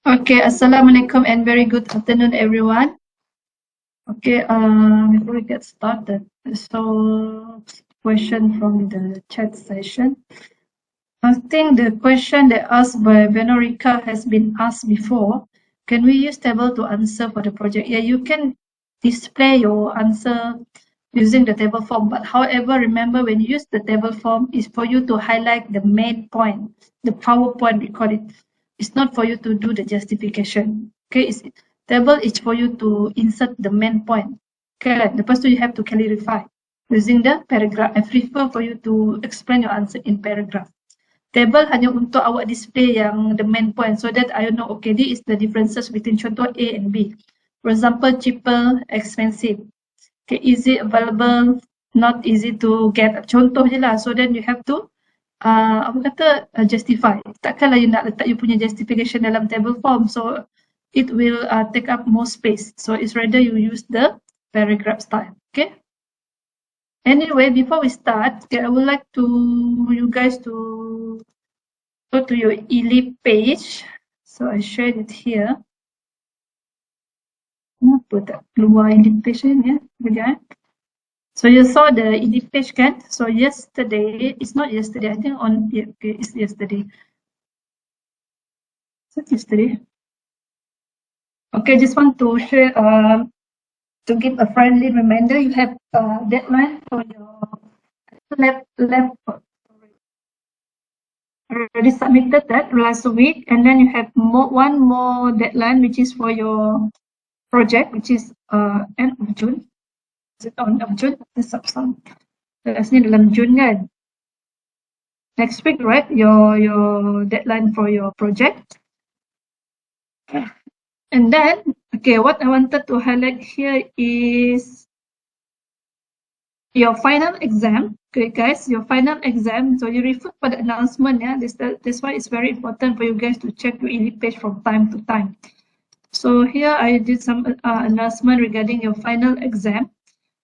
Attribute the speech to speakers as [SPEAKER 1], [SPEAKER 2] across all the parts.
[SPEAKER 1] Okay, Assalamualaikum and very good afternoon, everyone. Okay, before we get started, so question from the chat session. I think the question that asked by Venorika has been asked before. Can we use table to answer for the project? Yeah, you can display your answer using the table form, but however, remember when you use the table form is for you to highlight the main point, the PowerPoint we call it. It's not for you to do the justification. Okay, table is for you to insert the main point. Okay, lepas tu you have to clarify using the paragraph. I prefer for you to explain your answer in paragraph. Table hanya untuk awak display yang the main point so that I know, okay, this is the differences between contoh A and B. For example, cheaper, expensive. Okay, easy, available, not easy to get. Contoh je lah. So then you have to justify. Takkanlah you nak letak you punya justification dalam table form. So it will take up more space. So it's rather you use the paragraph style. Okay. Anyway, before we start, okay, I would like you guys to go to your ELIP page. So I shared it here. Kenapa tak keluar ELIP page ni? Sekejap. So you saw the ELIP page kan? So yesterday, it's not yesterday, I think okay, it's yesterday. Is it yesterday? Okay, just want to share, to give a friendly reminder, you have a deadline for your lab already submitted that last week, and then you have one more deadline which is for your project, which is end of June. Is it end of June? Rasanya dalam Jun kan? Next week, right? Your deadline for your project. And then, okay, what I wanted to highlight here is your final exam. Okay, guys, your final exam. So you refer to the announcement. Yeah, that's why it's very important for you guys to check your ELIP page from time to time. So here I did some announcement regarding your final exam.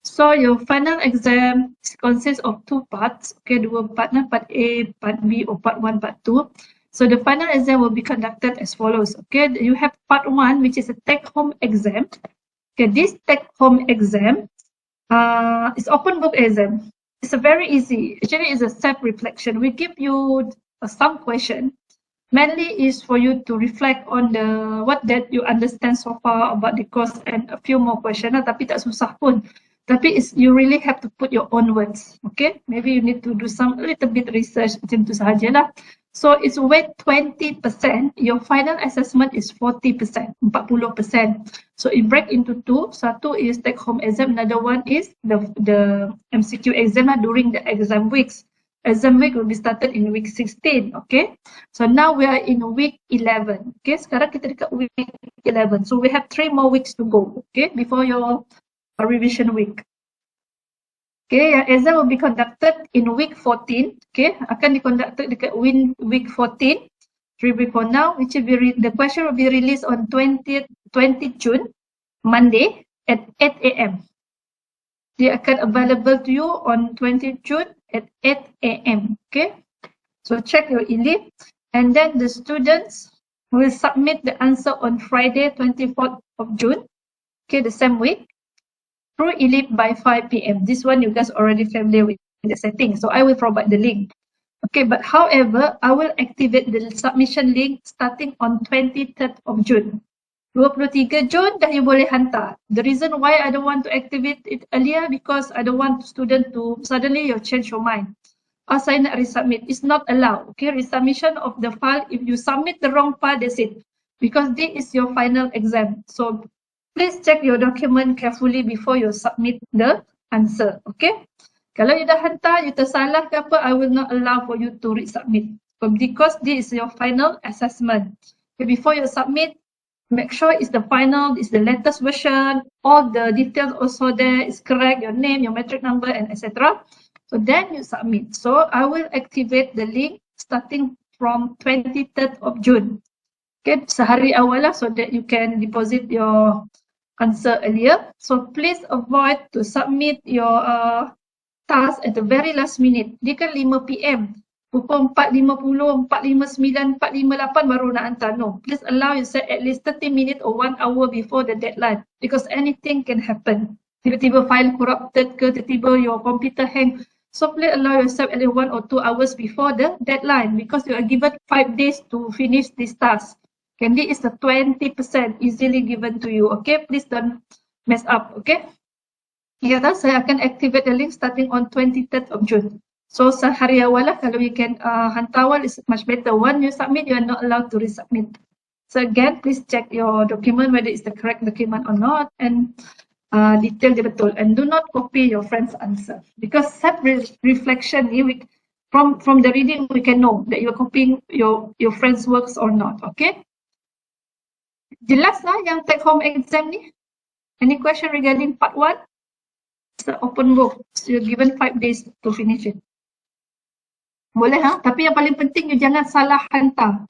[SPEAKER 1] So your final exam consists of two parts. Okay, dua part, part A, part B, or part 1, part 2. So the final exam will be conducted as follows. Okay, you have part 1, which is a take-home exam. Okay, this take-home exam is open book exam. It's a very easy. Actually, it's a self-reflection. We give you some question. Mainly is for you to reflect on what that you understand so far about the course and a few more questions. Tapi tak susah pun. Tapi you really have to put your own words. Okay, maybe you need to do a little bit research macam tu sahajalah. So it's weight 20%. Your final assessment is 40%, 40%. So it break into two. Satu is take home exam. Another one is the MCQ exam during the exam weeks. Exam week will be started in week 16. Okay. So now we are in week 11. Okay. Sekarang kita dekat week 11. So we have 3 more weeks to go. Okay. Before your revision week. Okay, yang exam will be conducted in week 14. Okay, akan diconducted dekat week 14. 3 weeks from now, which will be the question will be released on 20 June, Monday at 8 AM. Dia akan available to you on 20 June at 8 AM. Okay, so check your ELIP, and then the students will submit the answer on Friday, 24th of June. Okay, the same week. Through ELIP by 5 PM. This one you guys already familiar with the setting, so I will provide the link. Okay, but however, I will activate the submission link starting on 23rd of June. 23 Jun dah you boleh hantar. The reason why I don't want to activate it earlier because I don't want student to suddenly you change your mind. Saya nak resubmit. It's not allowed. Okay, resubmission of the file. If you submit the wrong file, that's it. Because this is your final exam. So please check your document carefully before you submit the answer. Okay? Kalau you dah hantar, you tersalah ke apa, I will not allow for you to resubmit. Because this is your final assessment. Okay, before you submit, make sure it's the final, it's the latest version, all the details also there is correct, your name, your metric number, and etc. So then you submit. So I will activate the link starting from 23rd of June. Okay, sehari awal lah so that you can deposit your answer earlier. So please avoid to submit your task at the very last minute. Dia kan 5 PM. pukul 4.50, 4.59, 4.58 baru nak hantar. No, please allow yourself at least 30 minutes or 1 hour before the deadline because anything can happen. Tiba-tiba file corrupted ke, tiba-tiba your computer hang. So please allow yourself at least 1 or 2 hours before the deadline because you are given 5 days to finish this task. And this is the 20% easily given to you. Okay, please don't mess up. Okay. Ya, saya akan activate the link starting on 23rd of June. So sehari awal lah kalau you can hantar awal is much better. Once you submit, you are not allowed to resubmit. So again, please check your document whether it's the correct document or not and detail dia betul. And do not copy your friend's answer because self-reflection ni from the reading we can know that you are copying your friend's works or not. Okay? Jelas lah yang take home exam ni? Any question regarding part 1? It's an open book. So you're given 5 days to finish it. Boleh ha? Tapi yang paling penting, you jangan salah hantar.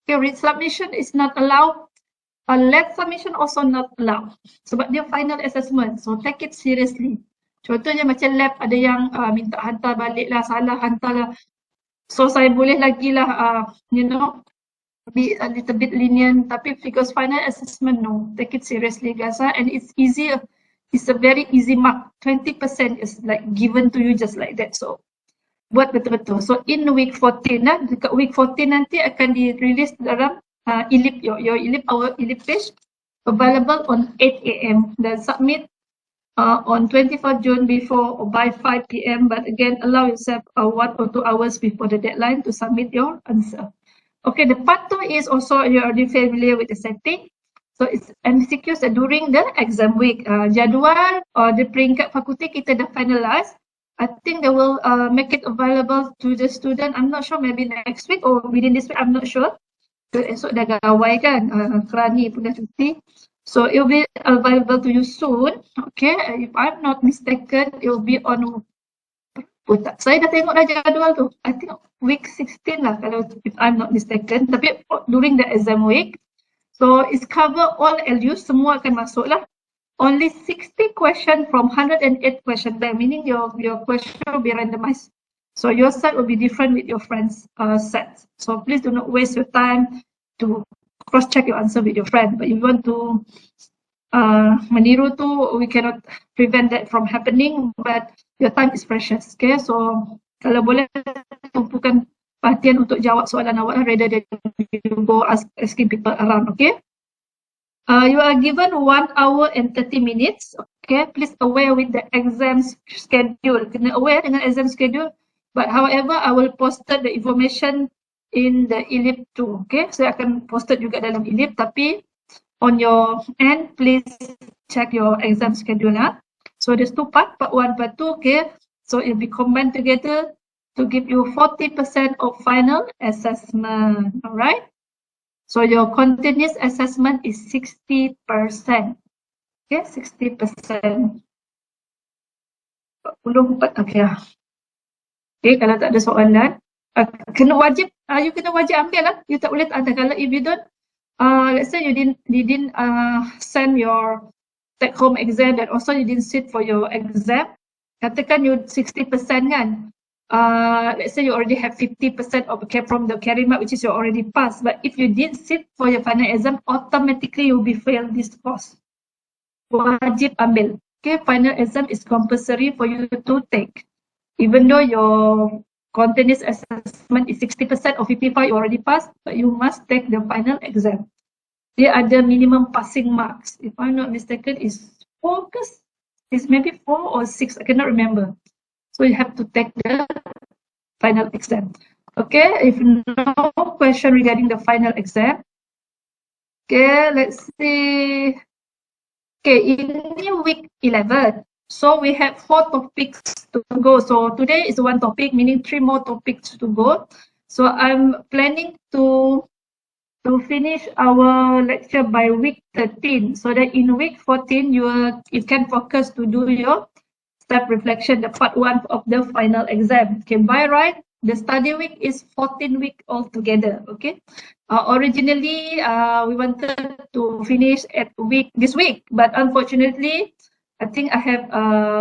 [SPEAKER 1] Okay, resubmission is not allowed. Late submission also not allowed. Sebab dia final assessment. So take it seriously. Contohnya macam lab ada yang minta hantar balik lah, salah hantar lah. So saya boleh lagi lah, be a little bit lenient. Tapi because final assessment, no. Take it seriously guys. And it's easy. It's a very easy mark. 20% is like given to you just like that. So buat betul-betul. So in week 14 dekat week 14 nanti akan di-release dalam ELIP, your ELIP, our ELIP page available on 8 AM dan submit on 24 June before or by 5 PM, but again allow yourself 1 or 2 hours before the deadline to submit your answer. Okay, the part 2 is also you're already familiar with the setting. So it's MCQs during the exam week. Jadual the peringkat fakulti kita dah finalize. I think they will make it available to the student. I'm not sure, maybe next week or within this week. I'm not sure. Esok dah gawai kan, Kerani pun dah cuti. So it will be available to you soon. Okay, if I'm not mistaken, it will be on. Saya dah tengok dah jadual tu. I think week 16 lah kalau if I'm not mistaken. Tapi during the exam week. So it's cover all LUs, semua akan masuk lah. Only 60 question from 108 question bank, meaning your question will be randomized. So your set will be different with your friends' sets. So please do not waste your time to cross-check your answer with your friend. But if you want to meniru tu, we cannot prevent that from happening, but your time is precious. Okay, so kalau boleh tumpukan perhatian untuk jawab soalan awak rather than you go asking people around. Okay. You are given 1 hour and 30 minutes. Okay, please aware with the exam schedule. Kena aware dengan exam schedule. But however, I will post the information in the ELIP too. Okay, saya akan post juga dalam ELIP. Tapi on your end, please check your exam schedule. So there's 2 part, part 1, part 2. Okay, so it will be combined together to give you 40% of final assessment. All right. So your continuous assessment is 60%. Okay, 60%. 44, okay. Okay, kalau tak ada soalan, kena wajib, you kena wajib ambil lah. You tak boleh tak ada. Kalau if you don't, let's say you didn't send your take home exam and also you didn't sit for your exam, katakan you 60% kan. Let's say you already have 50% of from the carry mark, which is you already passed. But if you did sit for your final exam, automatically you'll be failed this course. Wajib ambil. Okay, final exam is compulsory for you to take. Even though your continuous assessment is 60% or 55, you already passed, but you must take the final exam. There are the minimum passing marks. If I'm not mistaken, is 4, it's maybe 4 or 6. I cannot remember. So you have to take the final exam. Okay, if no question regarding the final exam. Okay, let's see. Okay, in week 11, so we have 4 topics to go. So today is 1 topic, meaning 3 more topics to go. So I'm planning to finish our lecture by week 13, so that in week 14 you can focus to do your self-reflection, the part 1 of the final exam. Okay, by right, the study week is 14 weeks altogether. Okay, originally we wanted to finish at this week, but unfortunately I think I have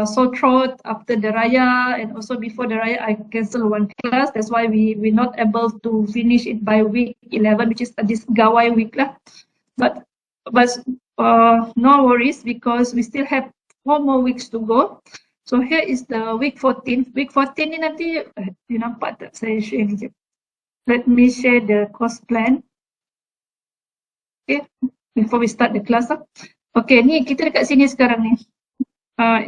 [SPEAKER 1] sore throat after the Raya, and also before the Raya, I cancelled one class. That's why we're not able to finish it by week 11, which is this Gawai week lah. But no worries, because we still have 4 more weeks to go. So here is the week 14. Week 14 ni nanti, you nampak tak saya share ni? Let me share the course plan. Okay, before we start the class lah. Okay, ni kita dekat sini sekarang ni.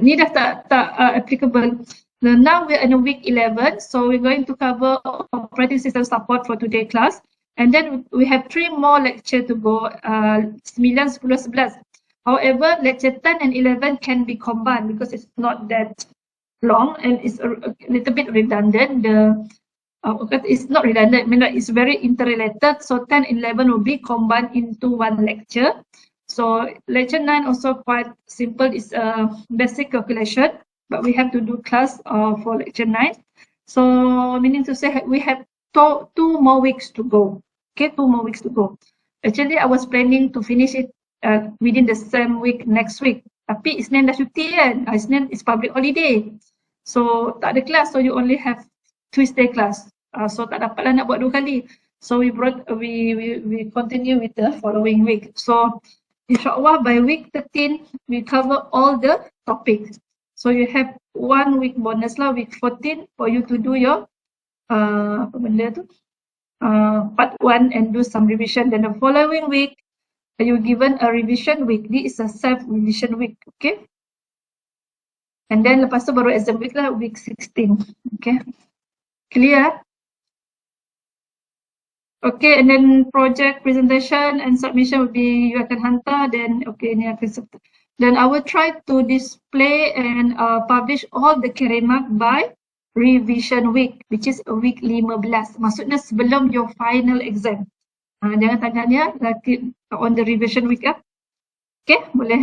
[SPEAKER 1] Ni dah tak applicable. Now we're in week 11, so we're going to cover operating system support for today class. And then we have 3 more lecture to go, 9, 10, 11. However, lecture 10 and 11 can be combined because it's not that long and it's a little bit redundant. It's not redundant, I mean like it's very interrelated. So 10 and 11 will be combined into one lecture. So lecture 9 also quite simple. It's a basic calculation, but we have to do class for lecture 9. So meaning to say we have 2 more weeks to go. Okay, 2 more weeks to go. Actually, I was planning to finish it within the same week next week. Tapi Isnin dah cuti kan. Isnin is public holiday. So tak ada class, so you only have Tuesday class. So tak dapatlah nak buat 2 kali. So we continue with the following week. So InsyaAllah by week 13, we cover all the topics. So you have 1 week bonus lah, week 14, for you to do your apa benda tu? Part 1 and do some revision. Then the following week, you're given a revision week. This is a self-revision week, okay? And then lepas tu baru exam week lah, week 16, okay? Clear? Okay, and then project presentation and submission will be you akan hantar, then okay, ni akan then I will try to display and publish all the carry mark by revision week, which is week 15. Maksudnya sebelum your final exam. Jangan tanya on the revision week ya. Okay, boleh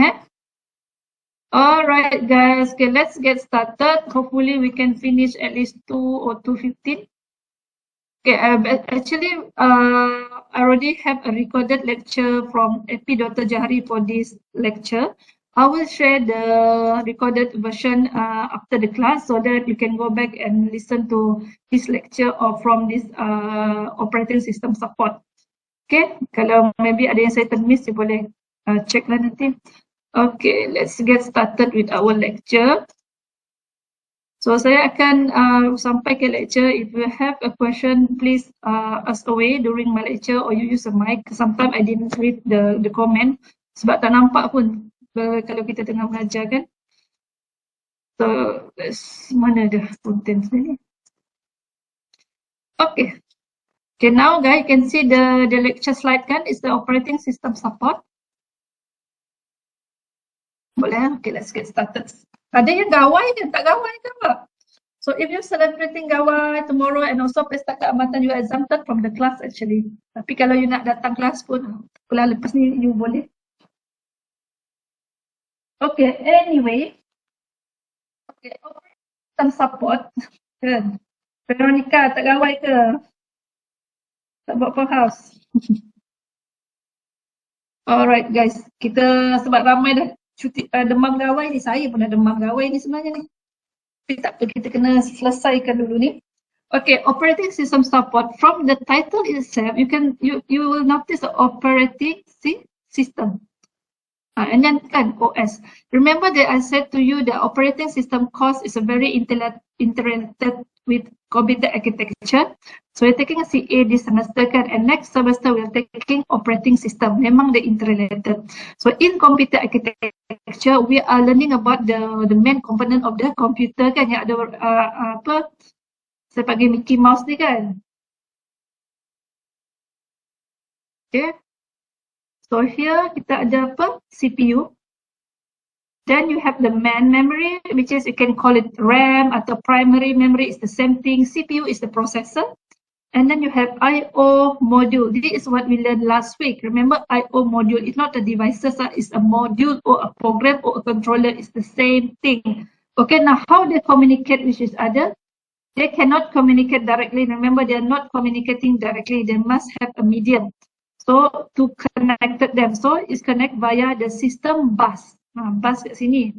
[SPEAKER 1] Alright guys, okay, let's get started. Hopefully we can finish at least 2 or 2:15. Okay, actually, I already have a recorded lecture from AP Dr. Jahari for this lecture. I will share the recorded version after the class so that you can go back and listen to this lecture or from this operating system support. Okay, kalau maybe ada yang saya termiss, you boleh check lah nanti. Okay, let's get started with our lecture. So saya akan sampai ke lecture. If you have a question, please ask away during my lecture or you use a mic. Sometimes I didn't read the comment sebab tak nampak pun kalau kita tengah mengajar kan. So mana dah content ni? Okay. Okay, now guys, you can see the lecture slide kan. It's the operating system support. Boleh? Okay, let's get started. Ada yang gawai kan? Tak gawai kan apa? So if you're celebrating gawai tomorrow and also pesta keamatan, you are exempted from the class actually. Tapi kalau you nak datang kelas pun, kalau lepas ni you boleh. Okay, anyway. Okay, some support. Kan? Veronica, tak gawai ke? Tak buat for house. Alright guys, kita sebab ramai dah cuti demam gawai ni, saya pun dah demam gawai ni sebenarnya ni. Tapi tak apa, kita kena selesaikan dulu ni. Okay, operating system support. From the title itself, you will notice the operating system. And then kan OS. Remember that I said to you the operating system course is a very interrelated with computer architecture. So we're taking a CA this semester kan, and next semester we're taking operating system. Memang they interrelated. So in computer architecture, we are learning about the main component of the computer kan, yang ada apa? Saya panggil Mickey Mouse ni kan. Okay. So here kita ada apa? CPU. Then you have the main memory, which is you can call it RAM atau primary memory. It's the same thing. CPU is the processor. And then you have I/O module. This is what we learned last week. Remember, I/O module is not a devices, it's a module or a program or a controller. It's the same thing. Okay, now how they communicate with each other? They cannot communicate directly. Remember, they are not communicating directly. They must have a medium. So to connect them, so it's connect via the system bus. Bus kat sini.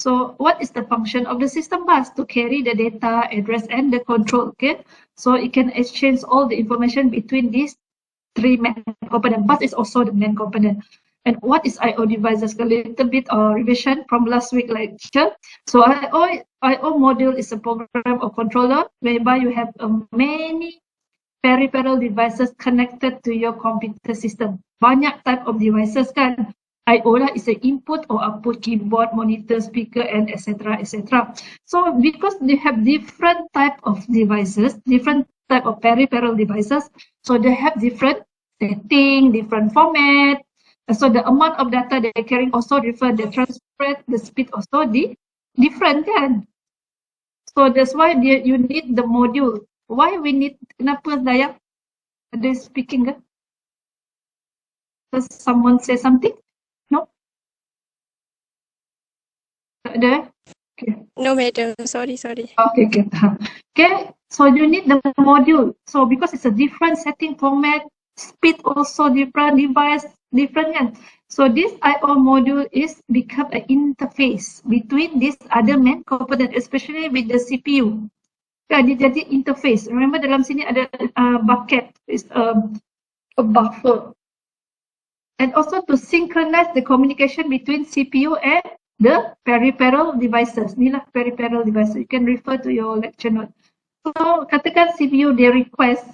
[SPEAKER 1] So what is the function of the system bus? To carry the data, address, and the control. Okay, so it can exchange all the information between these three main components. Bus is also the main component. And what is I/O devices? A little bit of revision from last week lecture. So I/O module is a program or controller whereby you have many peripheral devices connected to your computer system. Banyak type of devices kan. I/O lah is an input or output, keyboard, monitor, speaker, and etc. etc. So because they have different type of devices, different type of peripheral devices, so they have different setting, different format. So the amount of data they're carrying also different. The transfer, the speed also different kan. So that's why you need the module. Why we need, kenapa Dayang? Ada speaking ke? Does someone say something? No? Tak ada? Okay.
[SPEAKER 2] No, madam. Sorry.
[SPEAKER 1] Okay. Okay, so you need the module. So because it's a different setting format, speed also different, device different kan. So this I/O module is become an interface between this other main component, especially with the CPU. Kan, dia jadi interface. Remember dalam sini ada bucket, is a buffer. And also to synchronize the communication between CPU and the peripheral devices. Inilah peripheral devices. You can refer to your lecture note. So, katakan CPU they request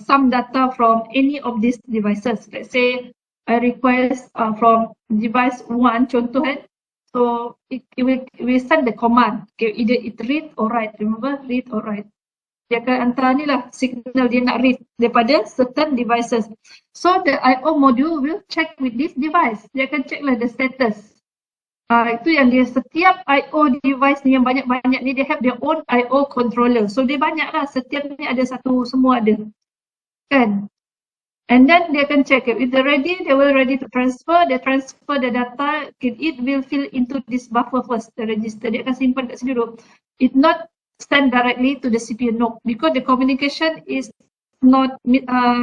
[SPEAKER 1] some data from any of these devices. Let's say I request from device 1, contoh kan. So, it will send the command. Okay, either it read or write. Remember, read or write. Dia akan hantar ni lah signal dia nak read daripada certain devices. So the I/O module will check with this device. Dia akan check lah the status. Itu yang dia setiap I/O device ni yang banyak-banyak ni, they have their own I/O controller. So dia banyak lah, setiap ni ada satu, semua ada. Kan? And then dia akan check if they're ready, they will ready to transfer. They transfer the data, it will fill into this buffer first, the register. Dia akan simpan kat sini dulu. It not send directly to the CPU, no, because the communication is not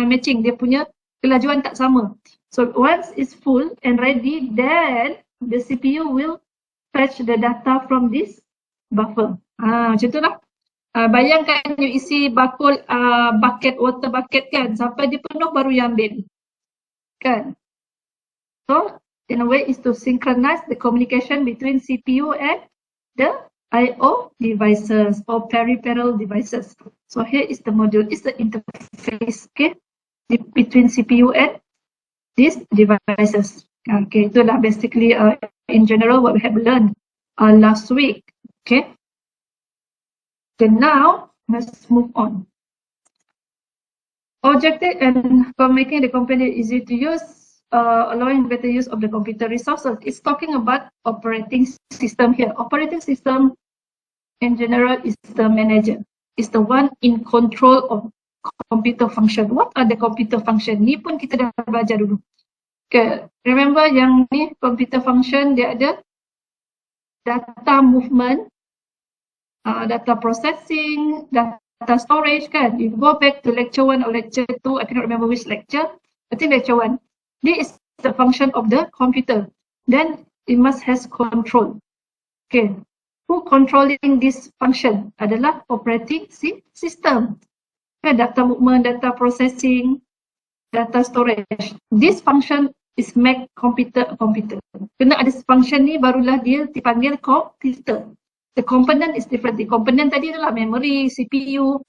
[SPEAKER 1] matching. Dia punya kelajuan tak sama. So once it's full and ready, then the CPU will fetch the data from this buffer. Macam tu lah. Bayangkan you isi bakul bucket, water bucket kan, sampai dia penuh baru you ambil. Kan? So, in a way is to synchronize the communication between CPU and the I/O devices or peripheral devices. So here is the module, is the interface, okay, between CPU and these devices. Okay, itulah basically in general what we have learned last week. Okay. Then now let's move on. Objective and for making the computer easy to use, allowing better use of the computer resources. It's talking about operating system here. Operating system in general is the manager, is the one in control of computer function. What are the computer function? Ni pun kita dah belajar dulu. Okay, remember yang ni computer function dia ada data movement, data processing, data storage kan. If you go back to lecture 1 or lecture 2, I cannot remember which lecture. I think lecture 1. This is the function of the computer. Then it must has control. Okay. Who controlling this function adalah operating system. Okay, data movement, data processing, data storage. This function is make computer a computer. Kena ada function ni barulah dia dipanggil computer. The component is different. The component tadi adalah memory, CPU,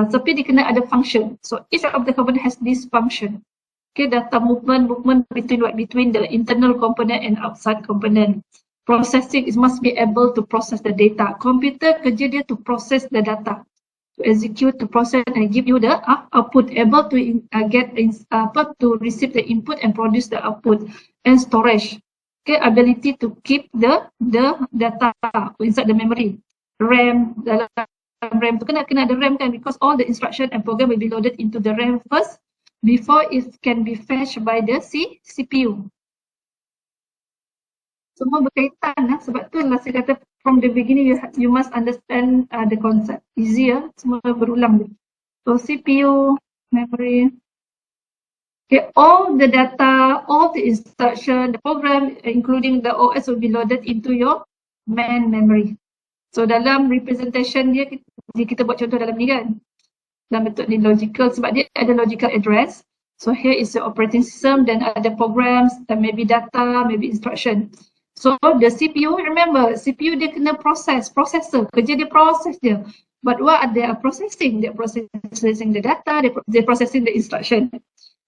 [SPEAKER 1] tapi dia kena ada function. So each of the component has this function. Okay, data movement between the internal component and outside component. Processing is must be able to process the data. Computer kerja dia to process the data, to execute, to process and give you the output. Able to to receive the input and produce the output. And storage. Okay, ability to keep the data inside the memory. RAM, dalam RAM tu kena ada RAM kan, because all the instruction and program will be loaded into the RAM first before it can be fetched by the CPU. Semua berkaitan lah, sebab tu lah saya kata from the beginning you must understand the concept. Easier, semua berulang. So CPU, memory. Okay, all the data, all the instruction, the program, including the OS will be loaded into your main memory. So dalam representation dia, kita buat contoh dalam ni kan, dalam bentuk ni logical sebab dia ada logical address. So here is the operating system, then ada programs, and maybe data, maybe instruction. So the CPU, remember CPU dia kena processor, kerja dia proses dia. But what they are processing? They're processing the data, they're processing the instruction.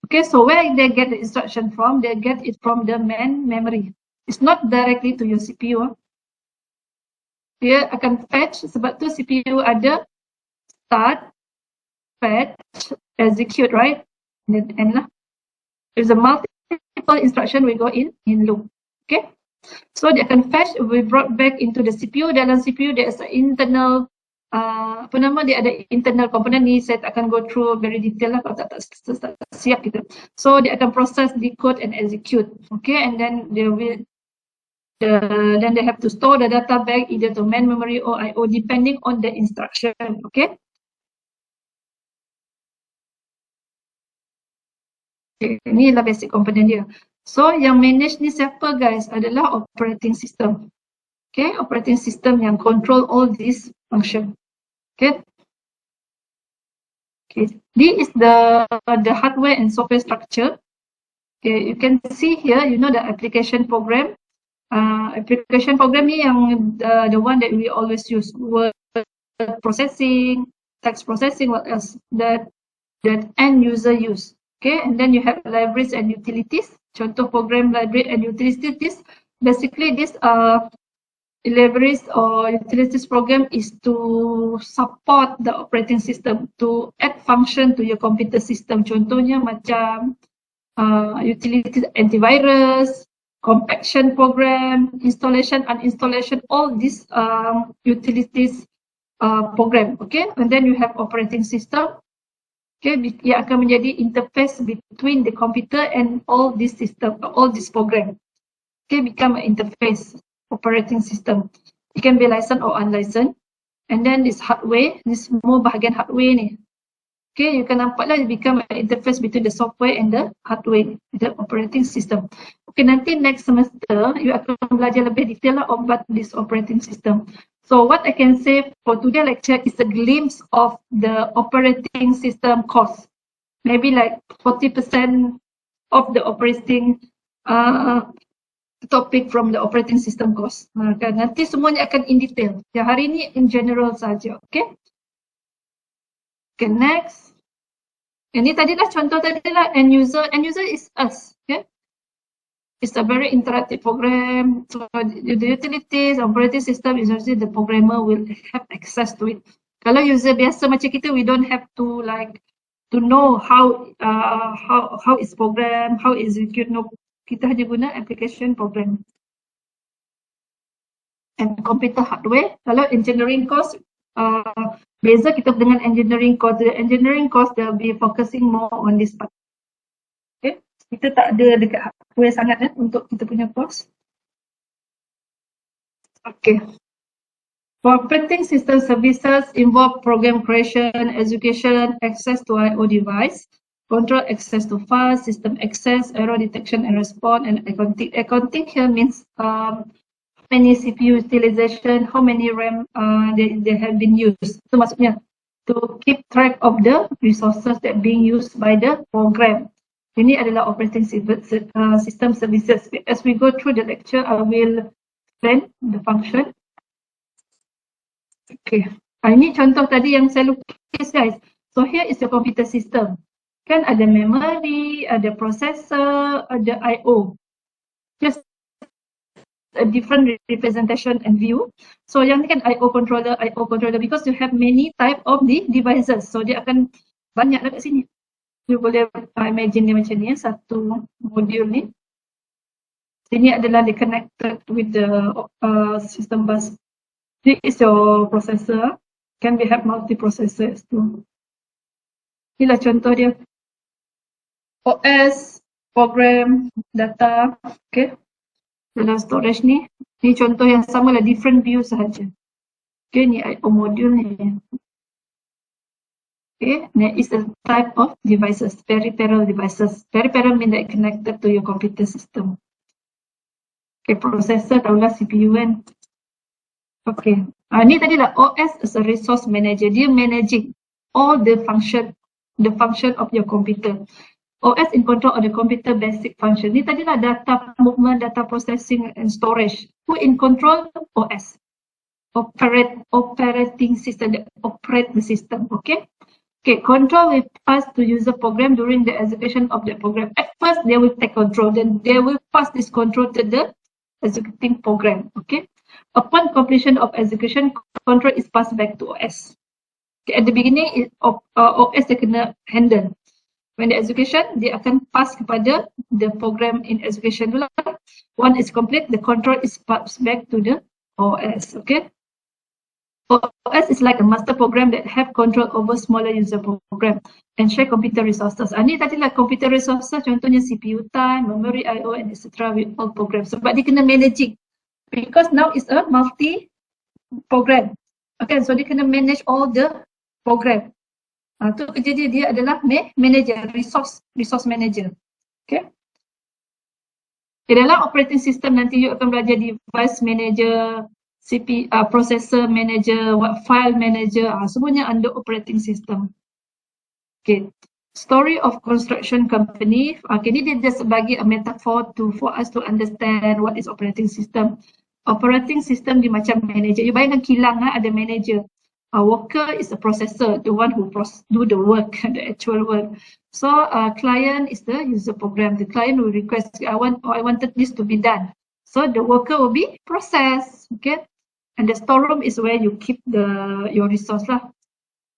[SPEAKER 1] Okay, so where they get the instruction from? They get it from the main memory. It's not directly to your CPU. Dia akan fetch, sebab tu CPU ada start, fetch, execute, right? And lah. There's a multiple instruction we go in loop. Okay, so dia akan fetch, we brought back into the CPU. Dalam CPU there is an internal dia ada internal component ni. Saya tak akan go through very detail lah kalau tak siap kita. So dia akan process, decode and execute. Okay, and then they will then they have to store the data back either to main memory or IO depending on the instruction. Okay. Okay, inilah basic component dia. So yang manage ni siapa guys? Adalah operating system. Okay, operating system yang control all these function. Okay. Okay, this is the hardware and software structure. Okay, you can see here, you know the application program. Application program ni yang the one that we always use, word processing, text processing, what else that end user use. Okay, and then you have libraries and utilities. Contoh program library and utilities. Basically, this libraries or utilities program is to support the operating system, to add function to your computer system. Contohnya macam utilities antivirus, compaction program, installation, uninstallation, all these utilities program. Okay, and then you have operating system. Okay, yang akan menjadi interface between the computer and all this system, all this program. Okay, become an interface operating system. It can be licensed or unlicensed. And then this hardware, this semua bahagian hardware ni. Okay, you can nampak lah, it become an interface between the software and the hardware, the operating system. Okay, nanti next semester, you akan belajar lebih detail lah about this operating system. So what I can say for today's lecture is a glimpse of the operating system cost. Maybe like 40% of the operating topic from the operating system cost. Nanti semuanya akan in detail. Ya, hari ini in general saja. Okay. Okay, next. Ini tadilah contoh tadilah end user. End user is us. Okay. It's a very interactive program. So the utilities, operating system is usually the programmer will have access to it. Kalau user biasa macam kita, we don't have to like to know how it's program, how it's execute. No, kita hanya guna application program. And computer hardware. Kalau engineering course, beza kita dengan engineering course. The engineering course they'll be focusing more on this part. Okay. Kita tak ada dekat hardware sangat untuk kita punya course. Okay. For operating system services involve program creation, execution, access to I/O device, control access to files, system access, error detection and response, and accounting. Accounting here means how many CPU utilization, how many RAM they have been used. Itu maksudnya to keep track of the resources that being used by the program. Ini adalah operating system services. As we go through the lecture, I will explain the function. Okay. Ini contoh tadi yang saya lukis guys. So here is your computer system. Kan ada memory, ada processor, ada I/O. Just a different representation and view. So yang ni kan I/O controller because you have many type of the devices. So dia akan banyak dekat sini. You boleh imagine dia macam ni, satu modul ni. Sini adalah dia connected with the system bus. This is your processor. Can we have multi-processors too? Inilah contoh dia. OS, program, data, okay. Dalam storage ni, ni contoh yang sama lah, different view sahaja. Okay, ni I/O module ni. Okay, that is a type of devices, peripheral devices. Peripheral mean that connected to your computer system. Okay, processor tahulah CPU kan. Okay. Ni tadi lah OS as a resource manager. Dia managing all the function of your computer. OS in control of the computer basic function. Ni tadi lah data movement, data processing and storage. Who in control? OS. Operating system. That operate the system. Okay. Okay. Control will pass to user program during the execution of the program. At first, they will take control. Then they will pass this control to the executing program. Okay. Upon completion of execution, control is passed back to OS. Okay, at the beginning, OS dia kena handle. When the execution, dia akan pass kepada the program in execution dulu. Once it's complete, the control is passed back to the OS. Okay. OS is like a master program that have control over smaller user program and share computer resources. Ni tadi lah computer resources, contohnya CPU time, memory IO and etc. with all programs. Sebab dia kena managing. Because now it's a multi-program. Okay, so dia kena manage all the program. Tu kerja dia adalah manager, resource manager. Okay. Dalam operating system nanti you akan belajar device manager, processor manager, file manager, semuanya under operating system. Okay. Story of construction company. Okay, ni dia just bagi a metaphor for us to understand what is operating system. Operating system dia macam manager. You bayangkan kilang ada manager. A worker is a processor, the one who do the work, the actual work. So client is the user program. The client will request, I wanted this to be done. So the worker will be processed. Okay, and the storeroom is where you keep your resource lah.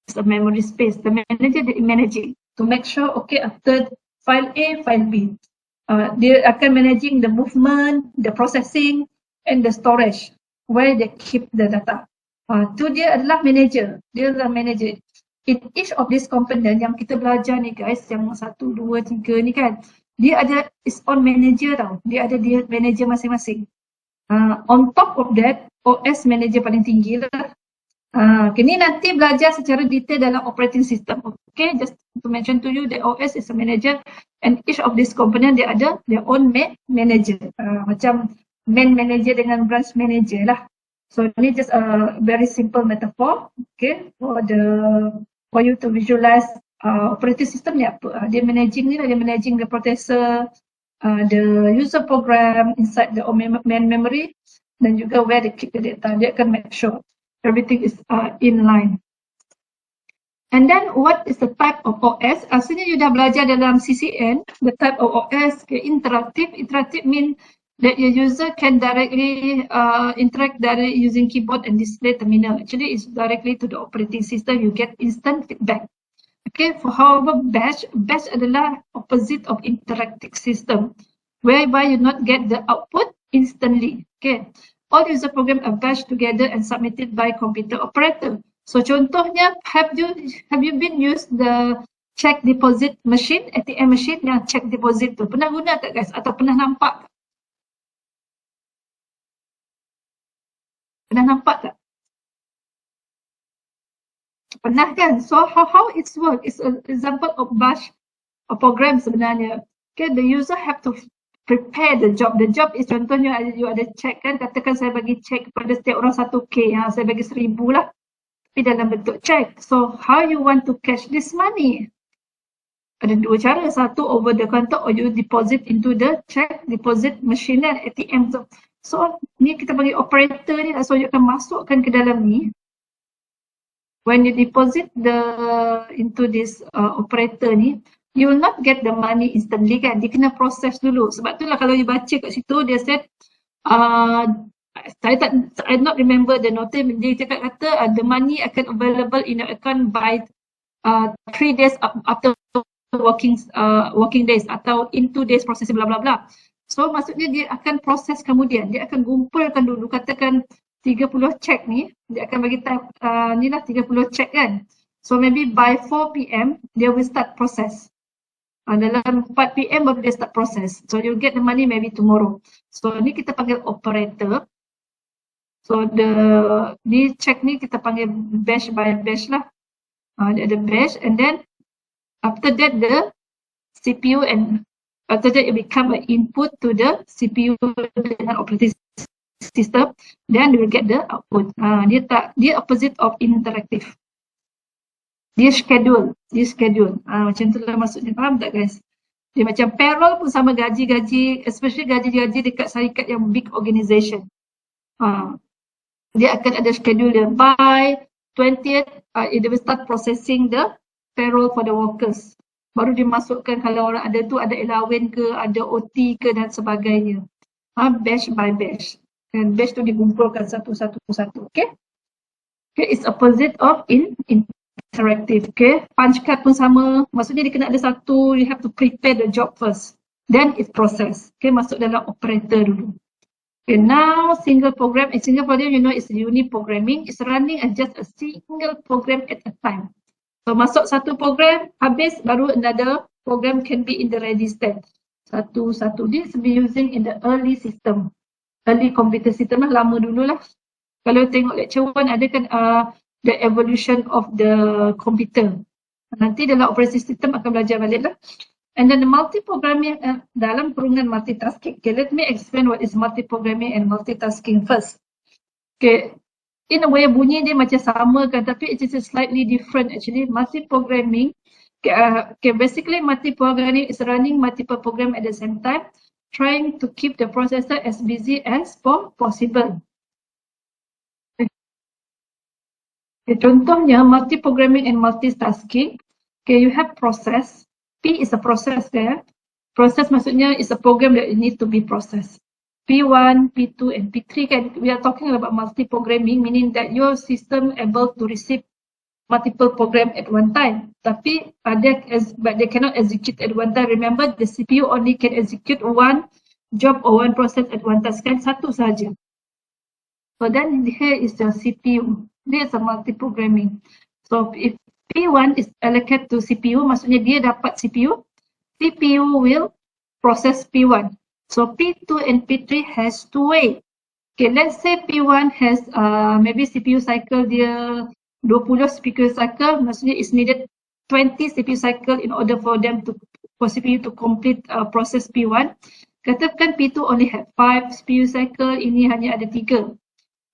[SPEAKER 1] It's a memory space. The manager is managing to make sure, okay, after file A, file B, dia akan managing the movement, the processing, and the storage where they keep the data. Tu dia adalah manager. Dia adalah manager. In each of these component yang kita belajar ni guys, yang 1, 2, 3 ni kan, dia ada its own manager tau. Dia ada dia manager masing-masing. On top of that, OS manager paling tinggi lah. Ni nanti belajar secara detail dalam operating system. Okay, just to mention to you that OS is a manager and each of these component dia ada their own manager. Macam main manager dengan branch manager lah. So ini just a very simple metaphor, okay, for you to visualize operating system ni apa. Dia managing ni lah, dia managing the processor, the user program inside the main memory dan juga where they keep the data. Dia akan make sure everything is in line. And then what is the type of OS? Asalnya you dah belajar dalam CCN, the type of OS, okay, interactive. Interactive mean that your user can directly interact directly using keyboard and display terminal. Actually, it's directly to the operating system. You get instant feedback. Okay, for however, bash adalah opposite of interactive system, whereby you not get the output instantly. Okay, all user program are bashed together and submitted by computer operator. So contohnya, have you been used the check deposit machine, ATM machine yang check deposit tu? Pernah guna tak guys? Atau pernah nampak? Pernah nampak tak? Pernah kan? So how it's work? It's an example of bash a program sebenarnya. Okay, the user have to prepare the job. The job is contohnya you ada check kan, katakan saya bagi check kepada setiap orang 1K, saya bagi 1,000 lah. Tapi dalam bentuk check. So how you want to cash this money? Ada dua cara. Satu over the counter or you deposit into the check deposit machine dan ATM tu. So ni kita bagi operator ni, so you akan masukkan ke dalam ni. When you deposit into this operator ni, you will not get the money instantly kan. Dia kena proses dulu. Sebab tu lah kalau you baca kat situ, dia said, I not remember the note. Dia cakap kata the money akan available in your account by 3 days after working days atau in 2 days processing bla bla bla. So maksudnya dia akan proses kemudian. Dia akan kumpulkan dulu, katakan 30 cek ni, dia akan bagi time, ni lah 30 cek kan. So maybe by 4 PM, dia will start process. Dalam 4 PM baru dia start process. So you'll get the money maybe tomorrow. So ni kita panggil operator. So ni check ni kita panggil batch by batch lah. Dia ada batch and then after that the CPU and after that it become an input to the CPU dengan operating system, then you will get the output. Dia opposite of interactive. Dia schedule. Macam tu lah maksudnya. Faham tak guys? Dia macam payroll pun sama, gaji-gaji, especially gaji-gaji dekat syarikat yang big organisation. Dia akan ada schedule dia. By 20th, it will start processing the payroll for the workers. Baru dimasukkan kalau orang ada tu, ada allowance ke, ada OT ke dan sebagainya. Batch by batch. Dan batch tu dikumpulkan satu-satu. Okay? Okay, it's opposite of interactive. Okay, punch card pun sama. Maksudnya dia kena ada satu, you have to prepare the job first. Then it's process. Okay, masuk dalam operator dulu. Okay, now single program. A single program, you know, is unit programming. It's running as just a single program at a time. So masuk satu program, habis baru another program can be in the ready state. Satu-satu. This be using in the early system. Early computer system lah, lama dululah. Kalau tengok lecture 1 ada kan the evolution of the computer. Nanti dalam operation system akan belajar balik lah. And then the multi-programming dalam kurungan multitasking. Okay, let me explain what is multi-programming and multitasking first. Okay, in a way bunyi dia macam sama kan, tapi it is slightly different actually. Multi-programming, okay, basically multi-programming is running multiple program at the same time, trying to keep the processor as busy as possible. Okay, contohnya multi-programming and multitasking. Okay, you have process. P is a process there. Process maksudnya is a program that need to be processed. P1, P2 and P3 kan, we are talking about multi-programming, meaning that your system able to receive multiple program at one time. Tapi but they cannot execute at one time. Remember, the CPU only can execute one job or one process at one time. Kan satu saja. So then here is the CPU. This is a multi-programming. So if P1 is allocated to CPU, maksudnya dia dapat CPU, CPU will process P1. So P2 and P3 has to wait. Okay, let's say P1 has maybe CPU cycle dia 20 CPU cycle, maksudnya is needed 20 CPU cycle in order for CPU to complete process P1. Katakan P2 only have 5 CPU cycle, ini hanya ada 3.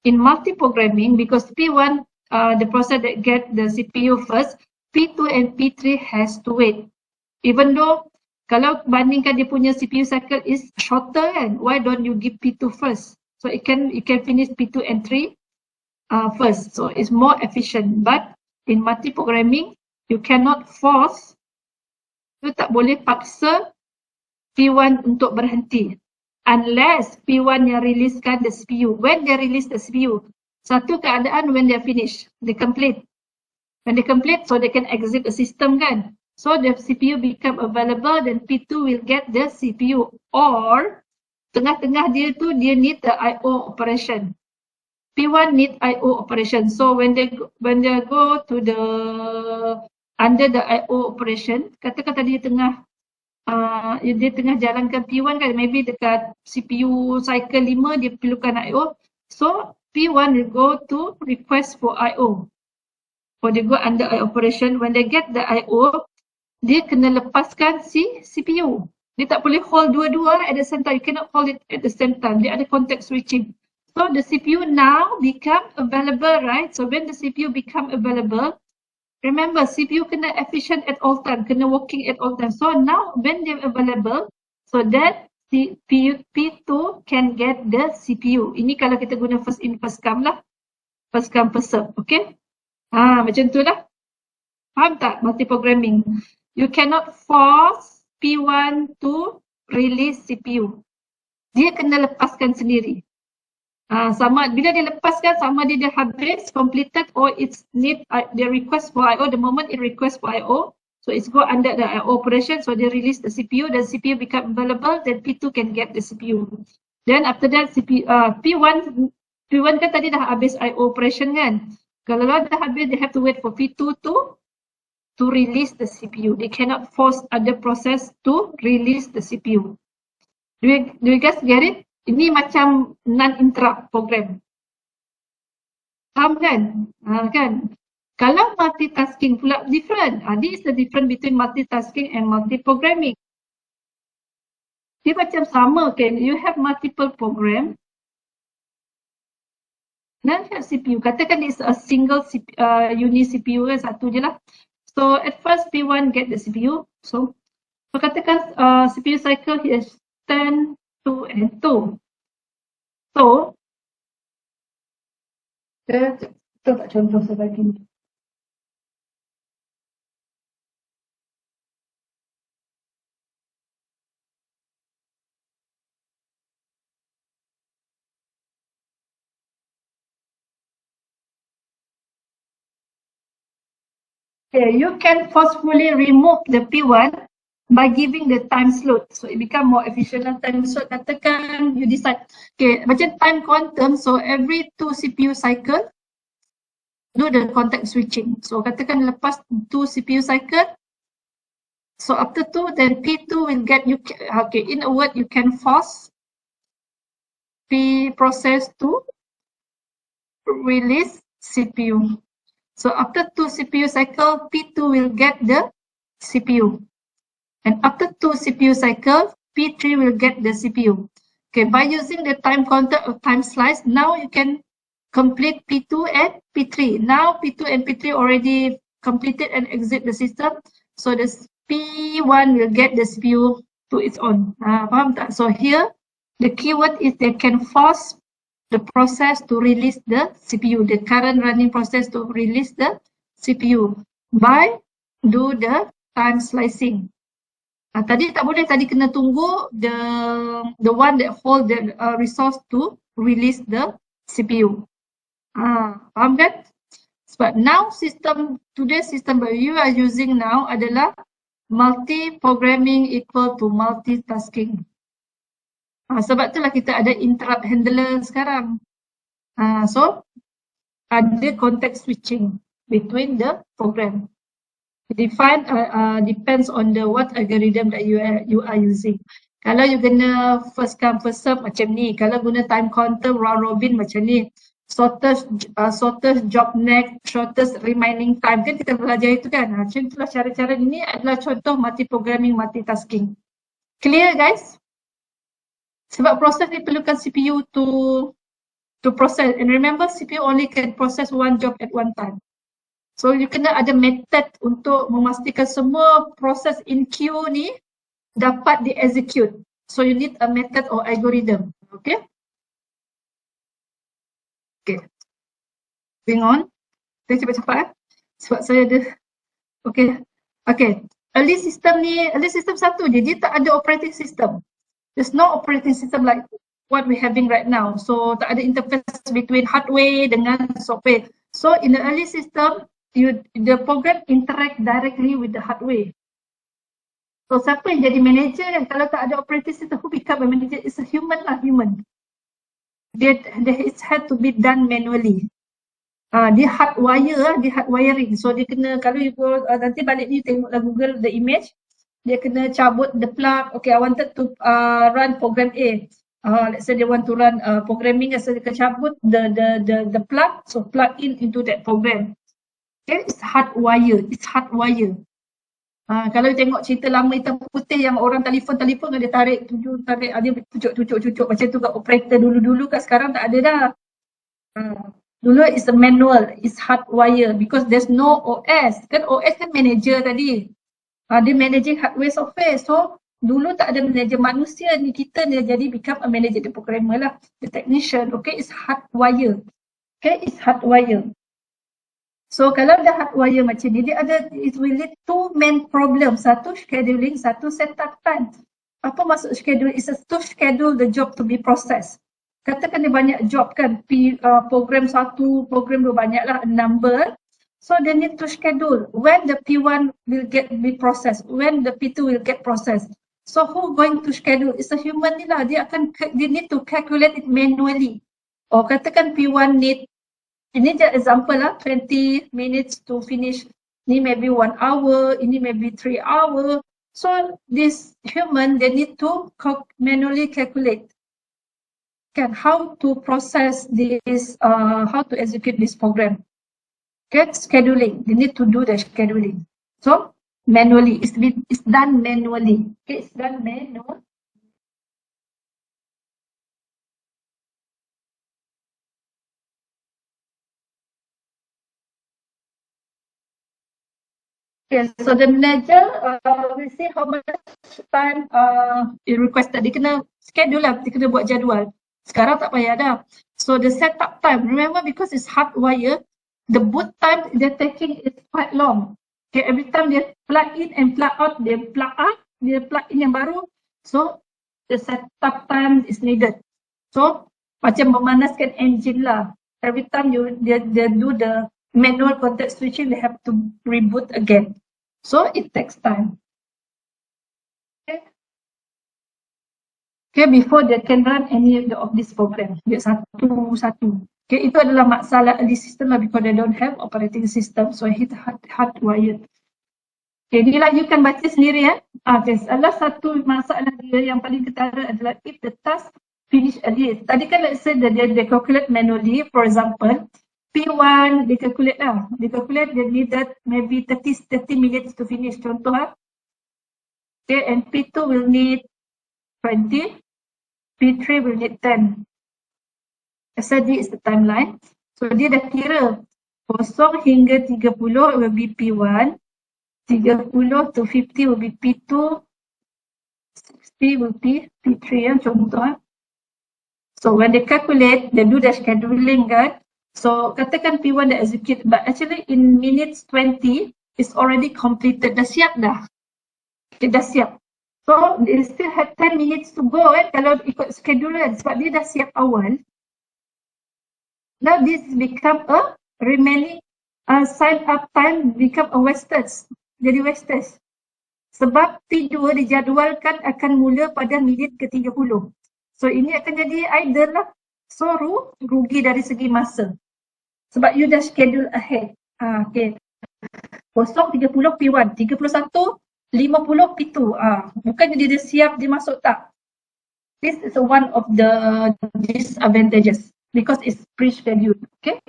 [SPEAKER 1] In multi-programming, because P1 the process that get the CPU first, P2 and P3 has to wait. Even though kalau bandingkan dia punya CPU cycle is shorter kan, why don't you give P2 first? So it can finish P2 and 3 first. So it's more efficient. But in multi-programming, you cannot force, you tak boleh paksa P1 untuk berhenti. Unless P1 yang releasekan the CPU. When they release the CPU, satu keadaan when they finish, they complete. When they complete, so they can exit the system kan. So the CPU become available, then P2 will get the CPU. Or tengah-tengah dia tu dia need the I/O operation. P1 need I/O operation. So when they go to the under the I/O operation, katakan dia tengah jalankan P1 kan, maybe dekat CPU cycle 5 dia perlukan I/O. So P1 will go to request for I/O. Or they go under I/O operation. When they get the I/O, dia kena lepaskan si CPU. Dia tak boleh hold dua-dua at the same time. You cannot hold it at the same time. Dia ada context switching. So the CPU now become available, right? So when the CPU become available, remember CPU kena efficient at all time, kena working at all time. So now when they're available, so that P2 can get the CPU. Ini kalau kita guna first in first come lah. First come first serve, okay? Macam tu lah. Faham tak? Multi-programming. You cannot force P1 to release CPU. Dia kena lepaskan sendiri. Sama bila dia lepaskan, sama dia habis, completed, or it's need the request for I/O. The moment it request for I/O, so it's go under the I/O operation, so they release the CPU, the CPU become available, then P2 can get the CPU. Then after that P1 kan tadi dah habis I/O operation kan. Kalau dah habis, they have to wait for P2 to release the CPU. They cannot force other process to release the CPU. Do you guys get it? Ini macam non-interrupt program. Faham kan? Kan? Kalau multitasking pula different. This is the difference between multitasking and multi-programming. Dia macam sama kan? You have multiple program. non-have CPU. Katakan it's a single unit CPU kan, satu je lah. So at first P1 get the CPU. So katakan CPU cycle is 10, 2 and 2. So kita tak contoh sebagi ni. Okay, you can forcefully remove the P1 by giving the time slot. So it become more efficient lah time slot. Katakan you decide, okay, macam time quantum, so every 2 CPU cycle, do the context switching. So katakan lepas 2 CPU cycle, so after 2, then P2 will get you, okay, in a word, you can force P process to release CPU. So after 2 CPU cycle, P2 will get the CPU. And after 2 CPU cycles, P3 will get the CPU. Okay, by using the time counter or time slice, now you can complete P2 and P3. Now P2 and P3 already completed and exit the system. So this P1 will get the CPU to its own. Faham tak? So here, the keyword is they can force the process to release the CPU, the current running process to release the CPU by do the time slicing. Tadi tak boleh, tadi kena tunggu the one that hold the resource to release the CPU. Faham kan? Sebab now today's system that you are using now adalah multi-programming equal to multitasking. Sebab itulah kita ada interrupt handler sekarang. So, ada context switching between the program. Define depends on the what algorithm that you are using. Kalau you guna first come first serve macam ni, kalau guna time counter round robin macam ni, shortest job next, shortest remaining time, kan kita belajar itu kan. Macam itulah cara-cara ini adalah contoh multi-programming, multitasking. Clear guys? Sebab proses ni perlukan CPU to process, and remember CPU only can process one job at one time. So you kena ada method untuk memastikan semua proses in queue ni dapat di-execute. So you need a method or algorithm. Okay? Okay. Moving on. Saya cepat-cepat sebab saya ada. Okay. Okay. Early system satu je. Dia tak ada operating system. There's no operating system like what we're having right now. So tak ada interface between hardware dengan software. So in the early system, the program interact directly with the hardware. So siapa yang jadi manager kan? Kalau tak ada operating system, who become a manager? It's a human lah, human. It had to be done manually. Dia hardwiring. So dia kena, kalau you go, nanti balik ni tengoklah Google the image, dia kena cabut the plug. Okay, I wanted to run program A. Let's say they want to run programming, so dia kena cabut the plug, so plug into that program. Okay, it's hardwire. Kalau you tengok cerita lama hitam putih yang orang telefon dia tarik, dia tujuk macam tu kat operator dulu kan, sekarang tak ada dah. Dulu is a manual, it's hardwire because there's no OS. Kan OS kan manager tadi. Dia managing hardware software. So dulu tak ada manager manusia ni, kita ni jadi become a manager, the programmer lah, the technician. Okay, it's hardwire. Okay, it's hardwire. So kalau dah hardwire macam ni, it will lead two main problem. Satu scheduling, satu setup time. Apa maksud schedule? It's to schedule the job to be processed. Katakan dia banyak job kan, program satu, program dua, banyak lah, number. So they need to schedule when the P1 will be processed, when the P2 will get processed. So who going to schedule? It's a human ni lah, they need to calculate it manually. Katakan P1 need, ini je example lah, 20 minutes to finish. Ni maybe 1 hour, ini maybe 3 hour. So this human, they need to manually calculate how to process this, how to execute this program. Okay, scheduling, they need to do the scheduling. So manually, it's done manually. Okay, it's done manually. Okay, so the manager will see how much time it requested. Dia kena schedule lah, dia kena buat jadual. Sekarang tak payah dah. So the setup time, remember because it's hardwired, the boot time they're taking is quite long. Okay, every time dia plug in and plug out, dia plug out, dia plug in yang baru. So the setup time is needed. So macam memanaskan engine lah. Every time they do the manual context switching, they have to reboot again. So it takes time. Okay, before they can run any of this program. Dia satu-satu. Okay, itu adalah masalah early system lah because they don't have operating system. So it hardwired. Okay, inilah you can baca sendiri ya. Okay, salah satu masalah dia yang paling ketara adalah if the task finish early. Tadi kan let's say dia calculate manually, for example, P1 dia calculate lah. Dia calculate dia needed maybe 30 minutes to finish. Contoh lah. Okay, and P2 will need 20, P3 will need 10. SID is the timeline. So dia dah kira 0 hingga 30 will be P1, 30 to 50 will be P2, 60 will be P3 ya, contoh. So when they calculate, they do the scheduling kan. So katakan P1 dah execute, but actually in minutes 20 is already completed, dah siap dah. Okay, dah siap. So they still have 10 minutes to go kalau ikut schedule kan, sebab dia dah siap awal. Now this become a remaining sign up time become a wastage. Jadi wastage. Sebab T2 dijadualkan akan mula pada minit ke-30. So ini akan jadi idle lah. So rugi dari segi masa. Sebab you dah schedule ahead. Okay. 0.30 P1, 31, 50 P2. Bukannya dia dah siap, dia masuk tak. This is one of the disadvantages because it's pre-scheduled. Okay.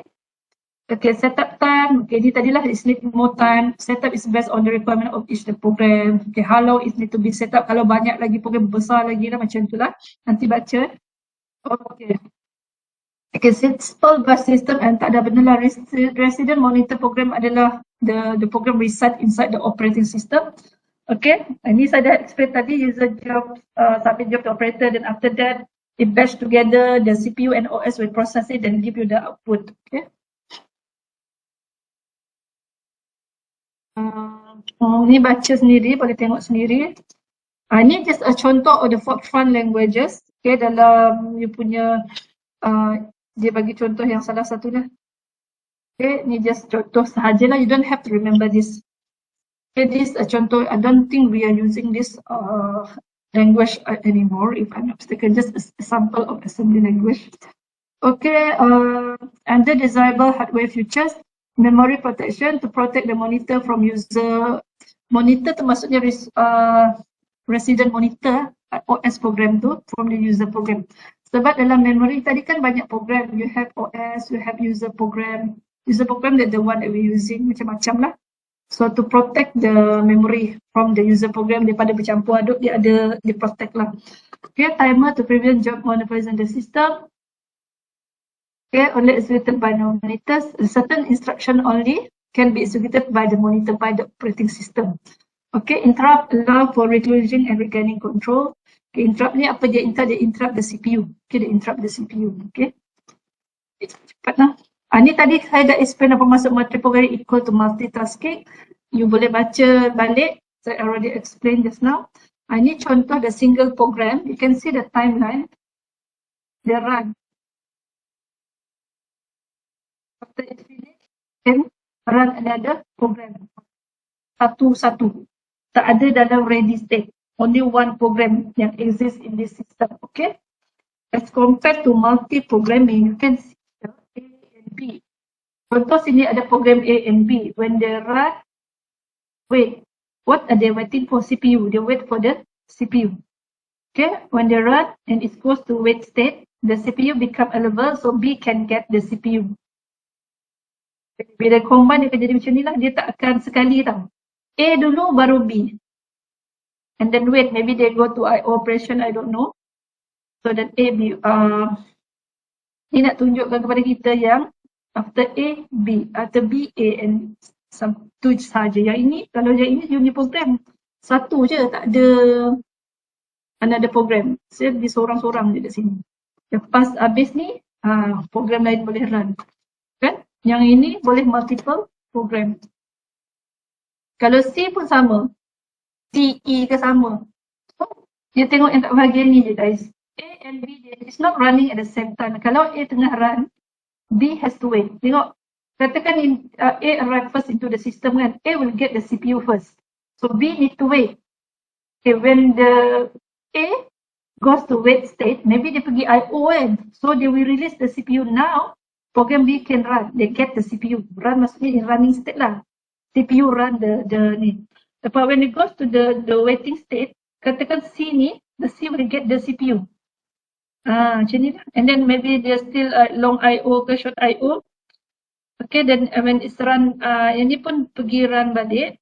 [SPEAKER 1] Okay, setup time. Okay, ni tadilah it need more time. Setup is based on the requirement of each the program. Okay, how long it need to be set up. Kalau banyak lagi program besar lagi lah macam tu lah. Nanti baca. Okay. Okay, simple bus system and tak ada benda lah. Resident monitor program adalah the program reside inside the operating system. Okay, ini saya dah explain tadi user job, submit job to operator, then after that it batch together, the CPU and OS will process it and give you the output. Okay. Ni baca sendiri, boleh tengok sendiri. Ni just a contoh of the fortran languages. Okay, dalam you punya dia bagi contoh yang salah satu lah. Okay, ni just contoh sahajalah. You don't have to remember this. Okay, this a contoh. I don't think we are using this language anymore. If I'm not mistaken, just a sample of assembly language. Okay, under desirable hardware features, memory protection to protect the monitor from user. Monitor tu maksudnya resident monitor OS program tu from the user program. Sebab dalam memory tadi kan banyak program. You have OS, you have user program. User program that the one that we're using macam-macam lah. So to protect the memory from the user program daripada bercampur aduk, dia protect lah. Okay, timer to prevent job monopolizing the system. Okay, only executed by the monitors. A certain instruction only can be executed by the monitor by the operating system. Okay, interrupt allow for reclosing and regaining control. Okay, interrupt ni apa dia interrupt the CPU. Okay, dia interrupt the CPU. Okay, cepat lah. Ni tadi saya dah explain apa maksud multiprogramming equal to multitasking. You boleh baca balik. Saya already explained just now. Ni contoh the single program. You can see the timeline. They run. After it finish, then run another program. Satu-satu. Tak ada dalam ready state. Only one program yang exist in this system. Okay. As compared to multi-programming, you can see A and B. Contoh sini ada program A and B. When they run, wait. What are they waiting for? CPU. They wait for the CPU. Okay. When they run and it goes to wait state, the CPU become available so B can get the CPU. Bila combine dia akan jadi macam ni lah. Dia tak akan sekali tau. A dulu baru B. And then wait, maybe they go to IO operation, I don't know. So that A, B. Ni nak tunjukkan kepada kita yang after A, B. After B, A and Satu saja. Yang ini, kalau yang ini unit program. Satu je, tak ada another program. Saya di seorang-seorang je kat sini. Lepas habis ni, program lain boleh run. Kan? Yang ini boleh multiple program. Kalau C pun sama. C, E ke sama. So, dia tengok yang kat bahagian ni je guys. A and B, it's not running at the same time. Kalau A tengah run, B has to wait. Tengok, katakan A arrive first into the system kan. A will get the CPU first. So B need to wait. Okay, when the A goes to wait state, maybe dia pergi I/O kan. So they will release the CPU now. Program B can run. They get the CPU. Run maksudnya in running state lah. CPU run the ni. But when it goes to the waiting state, katakan C ni, the C will get the CPU. Macam ni lah. And then maybe there's still long I/O ke short I/O. Okay, then when it's run, yang ni pun pergi run balik.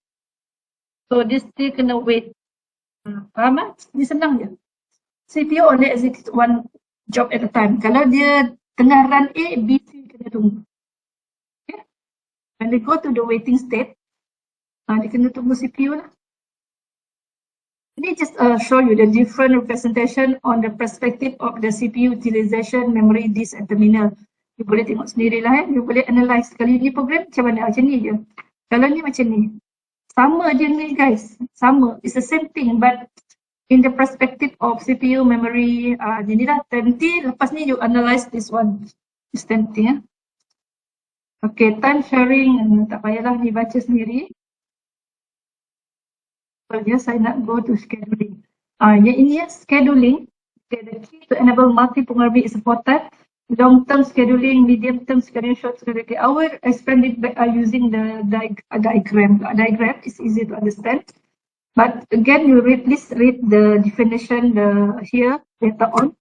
[SPEAKER 1] So this still kena wait. Faham lah? Ni senang je. CPU only execute one job at a time. Kalau dia tengah run A, B, C kena tunggu. Okay? When they go to the waiting state, dia kena tunggu CPU lah. Ini just show you the different representation on the perspective of the CPU utilization, memory, disk and terminal. You boleh tengok sendiri lah. You boleh analyse. Kali ni program macam mana? Macam ni je. Kalau ni macam ni. Sama je ni guys. Sama. It's the same thing but in the perspective of CPU, memory, ni lah. Nanti lepas ni you analyse this one. It's tempting ya. Okay, time sharing. Tak payahlah ni baca sendiri. Soalnya saya nak go to scheduling. Yang ini ya, scheduling. Okay, the key to enable multi-pengerbit is supported. Long-term scheduling, medium-term scheduling, short scheduling. Okay, I will explain it by using the diagram. Diagram is easy to understand. But again, you please read the definition here later on.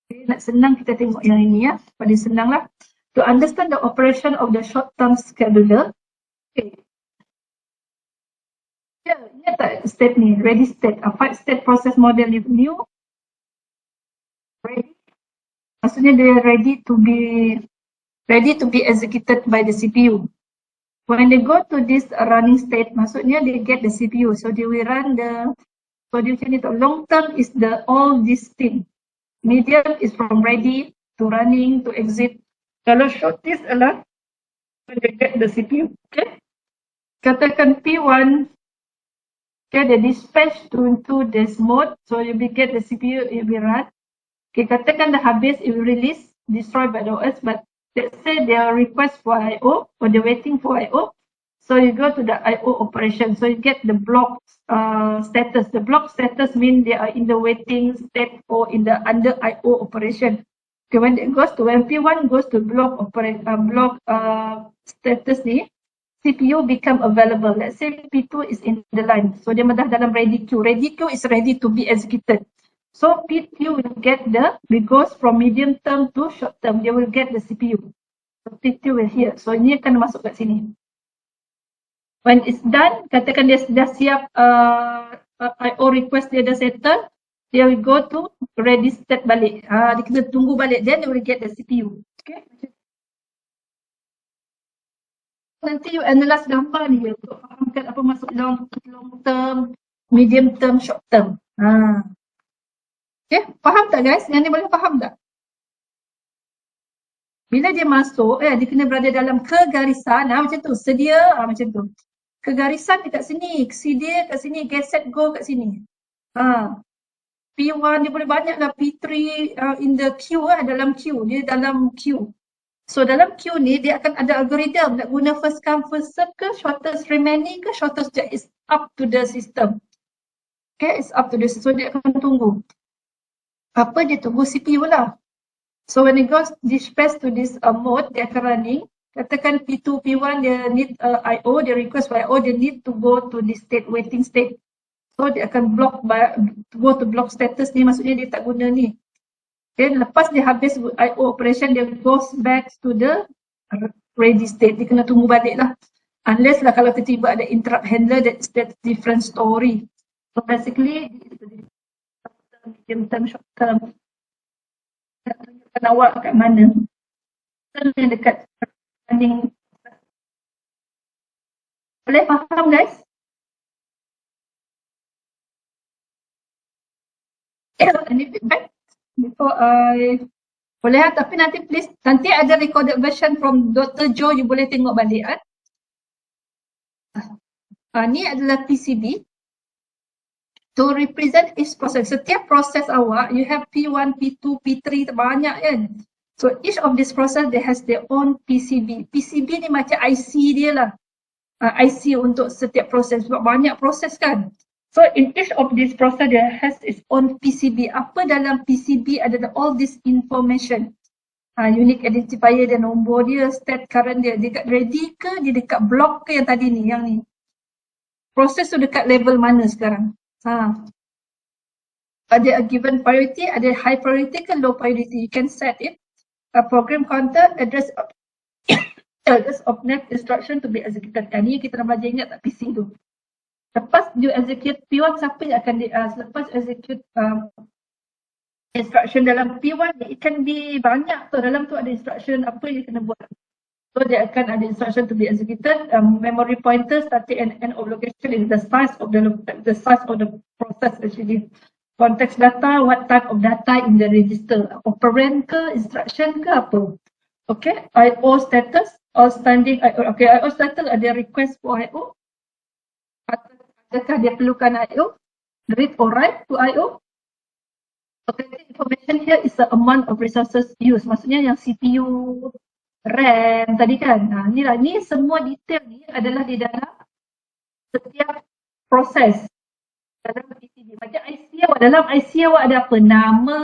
[SPEAKER 1] Okay, nak senang kita tengok yang ini ya. Paling senang lah. To understand the operation of the short-term scheduler. Okay. Ya, ini tak state ni, ready state. 5-state process model new. Ready. Maksudnya dia ready to be executed by the CPU. When they go to this running state, maksudnya they get the CPU. So they will run so dia macam ni tu. Long term is all this thing. Medium is from ready to running to exit. Kalau short is adalah when they get the CPU. Okay. Katakan P1, okay, they dispatch into this mode. So you will get the CPU, it will run. Okay, katakan dah habis, it will release, destroyed by the OS, but let's say they are request for I/O or they're waiting for I/O. So you go to the I/O operation. So you get the block status. The block status means they are in the waiting state or in the under I/O operation. Okay, when it goes to MP1 goes to block status ni, CPU become available. Let's say P2 is in the line. So dia dah dalam ready queue. Ready queue is ready to be executed. So P2 will get it goes from medium term to short term. They will get the CPU. So P2 will here. So ini akan masuk kat sini. When it's done, katakan dia dah siap I/O request dia dah settle, they will go to ready state balik. Dia kena tunggu balik. Then they will get the CPU. Okay. Nanti you analyse gambar ni untuk fahamkan apa masuk long term, medium term, short term. Okay, faham tak guys? Yang ni boleh faham tak? Bila dia masuk, dia kena berada dalam kegarisan, macam tu, sedia, macam tu. Kegarisan dekat sini, sedia kat sini, get set go kat sini. P1 dia boleh banyak lah, P3 in the queue dalam queue, dia dalam queue. So dalam queue ni dia akan ada algoritma nak guna first come first serve ke, shortest remaining ke, shortest just is up to the system. Okay, it's up to the system. So dia akan tunggu. Apa dia tunggu CPU lah. So when it goes dispatch to this mode, dia akan running. Katakan P2, P1 dia need I/O, dia request for I/O, dia need to go to this state, waiting state. So dia akan go to block status ni, maksudnya dia tak guna ni. Then lepas dia habis I/O operation, dia goes back to the ready state. Dia kena tunggu balik lah. Unless lah kalau tiba-tiba ada interrupt handler, that's different story. So basically, medium term, short term. Nak tunjukkan awak kat mana. Yang dekat running Boleh faham guys? Any feedback before I boleh lah, tapi nanti please nanti ada recorded version from Dr. Joe, you boleh tengok balik kan. Ni adalah PCB to represent each process. Setiap proses awak you have P1, P2, P3 banyak kan. So each of this process they has their own PCB. PCB ni macam IC dia lah. IC untuk setiap proses sebab banyak proses kan. So in each of this process there has its own PCB. Apa dalam PCB adalah all this information. Unique identifier dia, nombor dia, state current dia. Dekat ready ke, dia dekat block ke yang tadi ni, yang ni. Proses tu dekat level mana sekarang. Ada a given priority, ada high priority ke low priority. You can set it. A program counter, address of next instruction to be executed. Ni kita nak belajar ingat tak PC tu. Lepas you execute P1, siapa yang akan selepas execute instruction dalam P1, it can be banyak tu. Dalam tu ada instruction apa yang kena buat. So dia akan ada instruction to be executed. Memory pointer, starting and end of location is the size of the process actually. Context data, what type of data in the register. Operand ke, instruction ke apa. Okay, I/O status, outstanding I/O. Okay, I/O status ada request for I/O. Adakah dia perlukan I/O? Read or write to I/O? Okay, the information here is the amount of resources used. Maksudnya yang CPU, RAM tadi kan. Ni lah, ni semua detail ni adalah di dalam setiap proses dalam PCB. Macam IC awak, dalam IC awak ada apa? Nama,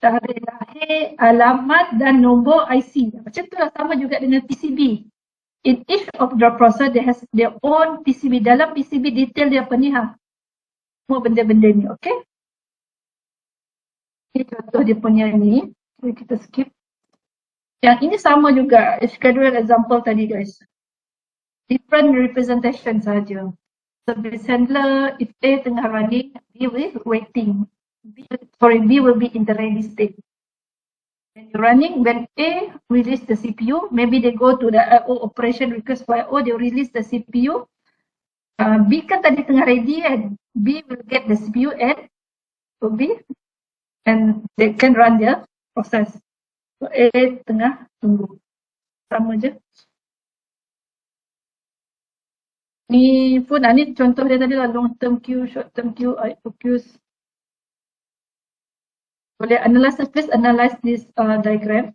[SPEAKER 1] tarikh lahir, alamat dan nombor IC. Macam tu lah, sama juga dengan PCB. In each of the process, they has their own PCB. Dalam PCB detail dia apa ni semua benda-benda ni, okay? Ini contoh dia punya ni. Kita skip. Yang ini sama juga, schedule example tadi guys. Different representation saja. Service handler, if A tengah running, B will waiting. B will be in the ready state. When you're running, when A release the CPU, maybe they go to the I/O operation request for I/O, they release the CPU. B kan tadi tengah ready kan, B will get the CPU and to B and they can run their process. So A tengah tunggu. Sama je. Ni pun ni contoh dia tadi lah, long term queue, short term queue, I/O queues. Boleh analyze, please analyze this diagram.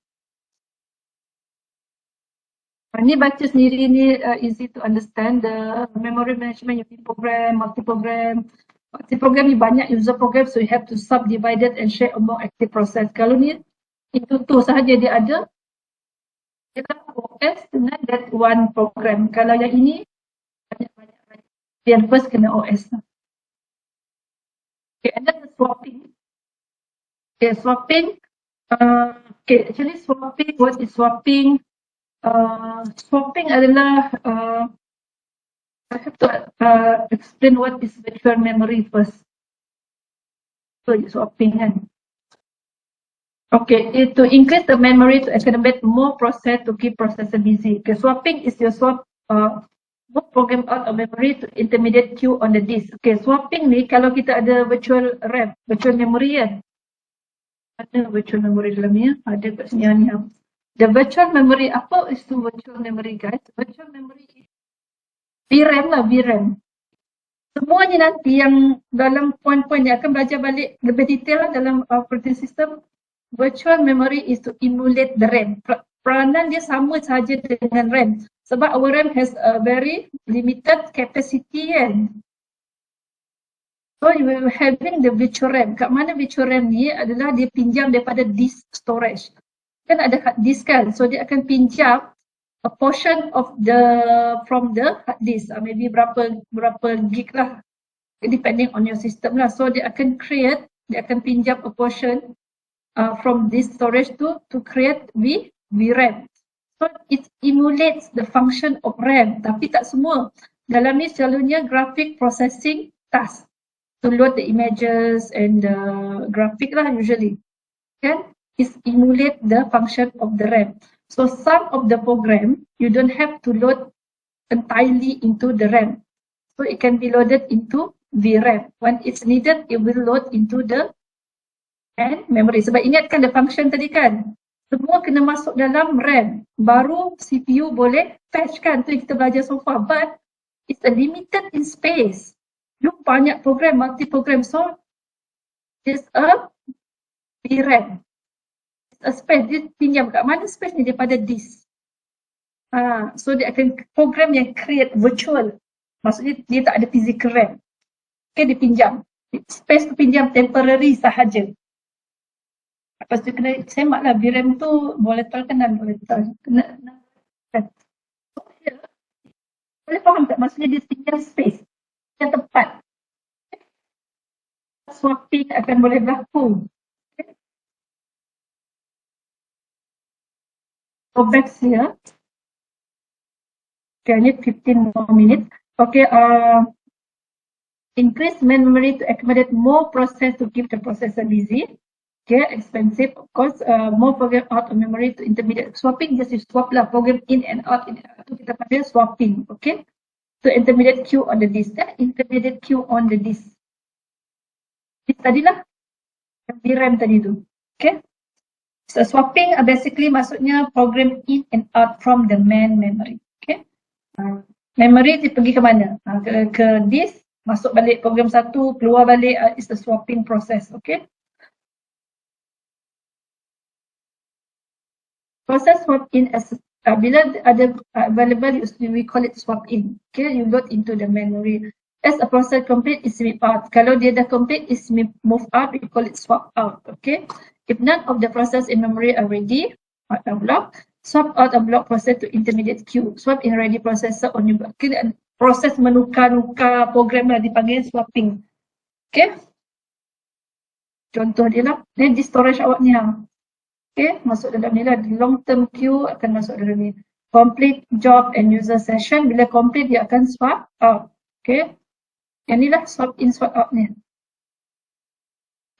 [SPEAKER 1] Ni baca sendiri ni easy to understand. The memory management unit program, multi-program. Multi-program ni banyak user program, so you have to subdivide it and share among active process. Kalau ni, itu tu sahaja dia ada. Dia kan OS dengan that one program. Kalau yang ini, banyak-banyak. Yang first kena OS. Okay, and then the swapping. Okay, swapping. Okay, actually swapping, what is swapping? Swapping adalah I have to explain what is virtual memory first. So swapping kan. Okay, to increase the memory to accommodate more process to keep processor busy. Okay, swapping is your swap move program out of memory to intermediate queue on the disk. Okay, swapping ni kalau kita ada virtual RAM, virtual memory kan. Ada virtual memory dalam ni, ada kat sini ni. The virtual memory, apa is the virtual memory guys? Virtual memory is VRAM lah, VRAM. Semuanya nanti yang dalam poin-poin ni akan belajar balik lebih detail lah dalam operating system. Virtual memory is to emulate the RAM. Peranan dia sama saja dengan RAM. Sebab our RAM has a very limited capacity kan. So you will having the virtual RAM. Kat mana virtual RAM ni adalah dia pinjam daripada disk storage. Kan ada hard disk kan, so dia akan pinjam a portion of from the hard disk, maybe berapa gig lah, depending on your system lah. So dia akan pinjam a portion from this storage to create VRAM. So it emulates the function of RAM, tapi tak semua. Dalam ni selalunya graphic processing task to load the images and the graphic lah usually. Kan? Is emulate the function of the RAM. So some of the program, you don't have to load entirely into the RAM. So it can be loaded into VRAM. When it's needed, it will load into the main memory. Sebab ingatkan the function tadi kan, semua kena masuk dalam RAM. Baru CPU boleh fetch kan, tu yang kita belajar so far. But it's a limited in space. You banyak program, multi-program. So there's a VRAM. It's a space. Dia pinjam kat mana space ni? Daripada disk. So dia akan program yang create virtual. Maksudnya dia tak ada physical RAM. Okay, dia pinjam. Space tu pinjam temporary sahaja. Lepas tu kena semak lah, VRAM tu volatile kan dan volatile. Kena boleh faham tak? Maksudnya dia pinjam space yang tepat. Swapping akan boleh berlaku. Go back here. Okay, I need 15 more minutes. Okay, increase memory to accommodate more process to keep the processor busy. Okay, expensive, of course. More program out of memory to intermediate. Swapping, just you swap lah. Program in and out. Itu kita panggil swapping. Okay. So intermediate queue on the disk. Intermediate queue on the disk. Tadilah. VRAM tadi tu. Okay. So swapping basically maksudnya program in and out from the main memory. Okay. Memory dia pergi ke mana? Ke disk. Masuk balik program satu. Keluar balik. It's the swapping process. Okay. Process swap in as bila ada available, we call it swap in. Okay, you load into the memory. As a process complete, is move out. Kalau dia dah complete, is move out, we call it swap out. Okay, if none of the process in memory are ready, out of block, swap out of block process to intermediate queue. Swap in ready processor on new block. Okay, proses menukar-nukar program lah dipanggil swapping. Okay, contoh dia lah. Then di storage awak ni lah. Okay, masuk dalam ni lah. Long term queue akan masuk dalam ni. Complete job and user session. Bila complete, dia akan swap out. Okay. Yang ni lah swap in, swap out ni.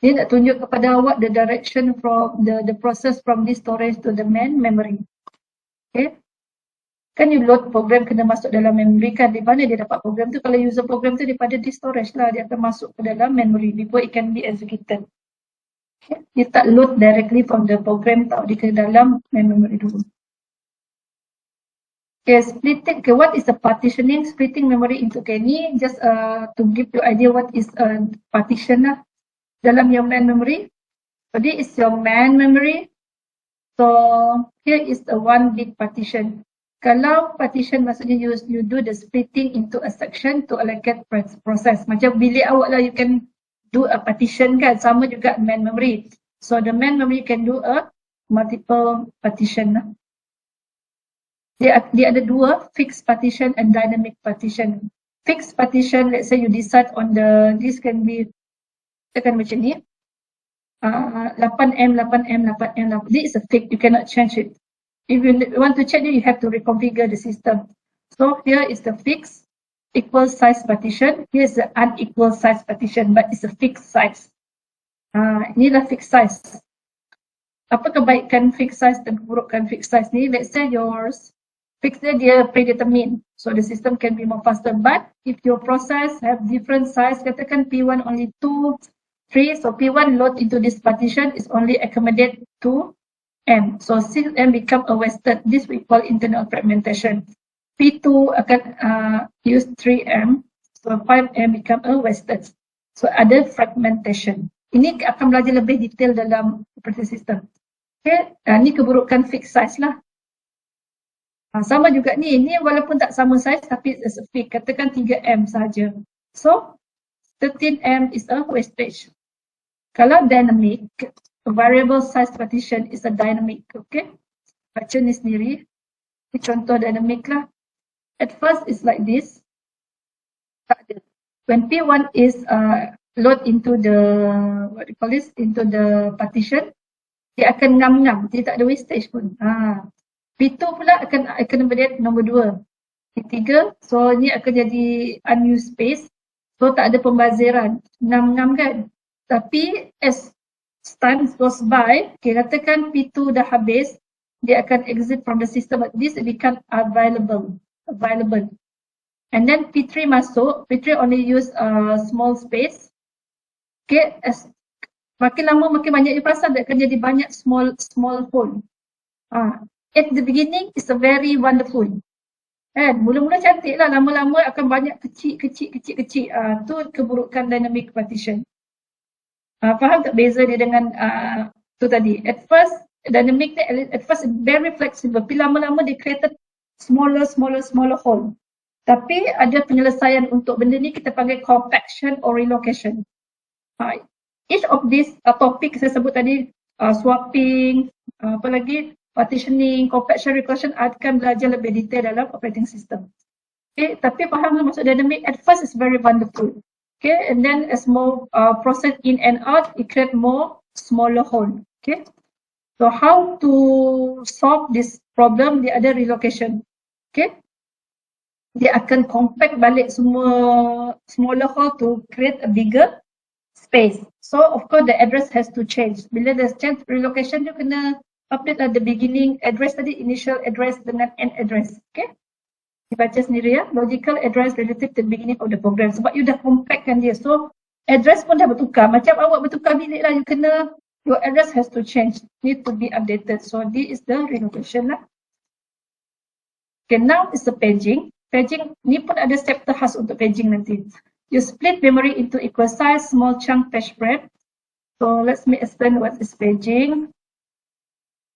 [SPEAKER 1] Dia nak tunjuk kepada awak the direction from the process from this storage to the main memory. Okay. Kan you load program kena masuk dalam memory kan. Di mana dia dapat program tu? Kalau user program tu daripada di storage lah. Dia akan masuk ke dalam memory before it can be executed. Okay. Dia tak load directly from the program tau, dia ke dalam memory dulu. Okay, splitting. Okay, what is the partitioning? Splitting memory into, okay, ni just to give you idea what is a partition lah dalam your main memory. So this is your main memory. So here is the one big partition. Kalau partition maksudnya you do the splitting into a section to allocate process. Macam bilik awak lah, you can do a partition kan, sama juga main memory. So the main memory can do a multiple partition. Dia ada dua, fixed partition and dynamic partition. Fixed partition, let's say you decide on this can be, tekan macam ni, 8M, 8M, 8M, 8M. This is a fixed, you cannot change it. If you want to change it, you have to reconfigure the system. So here is the fixed equal size partition. Here's the unequal size partition, but it's a fixed size. Inilah fixed size. Apa kebaikan fixed size dan keburukan fixed size ni? Let's say yours fixed dia predetermined, so the system can be more faster. But if your process have different size, katakan P1 only 2, 3, so P1 load into this partition is only accommodate 2M. So 6M become a wasted. This we call internal fragmentation. P2 akan use 3M, so 5M become a wasted. So ada fragmentation. Ini akan belajar lebih detail dalam operating system. Okay, ni keburukan fixed size lah. Sama juga ni walaupun tak sama size tapi it's a fixed. Katakan 3M sahaja. So 13M is a wastage. Kalau dynamic, variable size partition is a dynamic. Okay, baca ni sendiri. Ini contoh dynamic lah. At first it's like this. When P1 is load into the, what do you call this, into the partition, dia akan ngam-ngam, dia tak ada wastage pun. P2 pula akan accommodate nombor 2. P3, so ni akan jadi unused space, so tak ada pembaziran, ngam-ngam kan. Tapi as time goes by, okay, katakan P2 dah habis, dia akan exit from the system, but this become available. And then P3 masuk, P3 only use small space. Okay, makin lama makin banyak you perasan dia akan jadi banyak small hole. At the beginning is a very wonderful. Kan, mula-mula cantik lah, lama-lama akan banyak kecil. Tu keburukan dynamic partition. Faham tak beza dia dengan tu tadi? At first, dynamic ni at first very flexible. Tapi lama-lama dia created smaller hole. Tapi ada penyelesaian untuk benda ni kita panggil compaction or relocation. Each of these topic saya sebut tadi, swapping, apa lagi, partitioning, compaction, relocation akan belajar lebih detail dalam operating system. Okay, tapi faham tak maksud dynamic? At first is very wonderful. Okay, and then as more process in and out, it create more smaller hole. Okay, so how to solve this problem? Dia ada relocation. Okay, dia akan compact balik semua smaller hole to create a bigger space. So of course the address has to change. Bila there's change relocation, you kena update at the beginning address tadi, initial address dengan end address. Okay, dibaca sendiri ya, logical address relative to the beginning of the program. Sebab you dah compactkan dia, so address pun dah bertukar. Macam awak bertukar bilik lah, you kena, your address has to change, need to be updated. So this is the relocation lah. Okay, now is the paging. Paging ni pun ada chapter khas untuk paging nanti. You split memory into equal size small chunk page frame. So let me explain what is paging.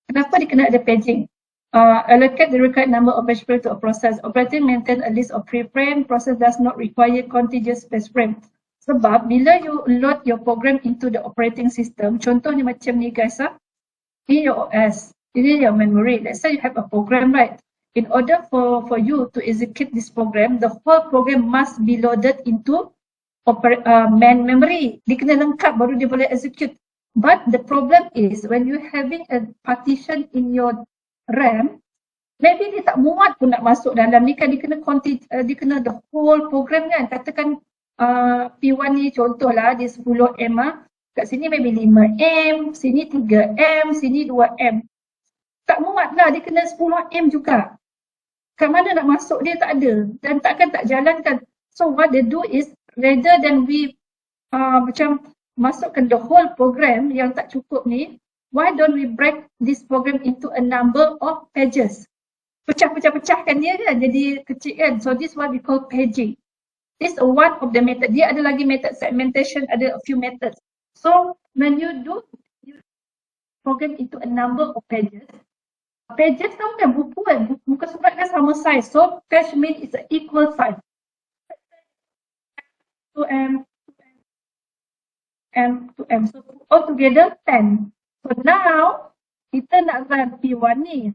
[SPEAKER 1] Kenapa dia kena ada paging? Allocate the required number of page frame to a process. Operating maintain a list of free frame. Process does not require contiguous page frame. Sebab bila you load your program into the operating system, contohnya macam ni guys, ini your OS, ini your memory. Let's say you have a program, right? In order for you to execute this program, the whole program must be loaded into main memory. Dia kena lengkap baru dia boleh execute. But the problem is when you having a partition in your RAM, maybe dia tak muat pun nak masuk dalam ni kan, dia kena the whole program kan. Katakan P1 ni contohlah dia 10M kat sini maybe 5M, sini 3M, sini 2M. Tak muat lah, dia kena 10M juga. Kat mana nak masuk dia tak ada dan takkan tak jalankan. So what they do is rather than we macam masukkan the whole program yang tak cukup ni, why don't we break this program into a number of pages? Pecah-pecahkan dia kan, jadi kecil kan. So this what we call paging. This is one of the method. Dia ada lagi method segmentation, ada a few methods. So when you do program into a number of pages, pages tahu kan buku kan, muka surat kan sama size. So page mean is an equal size. 2M, 2M. So altogether 10. So now kita nak run P1 ni.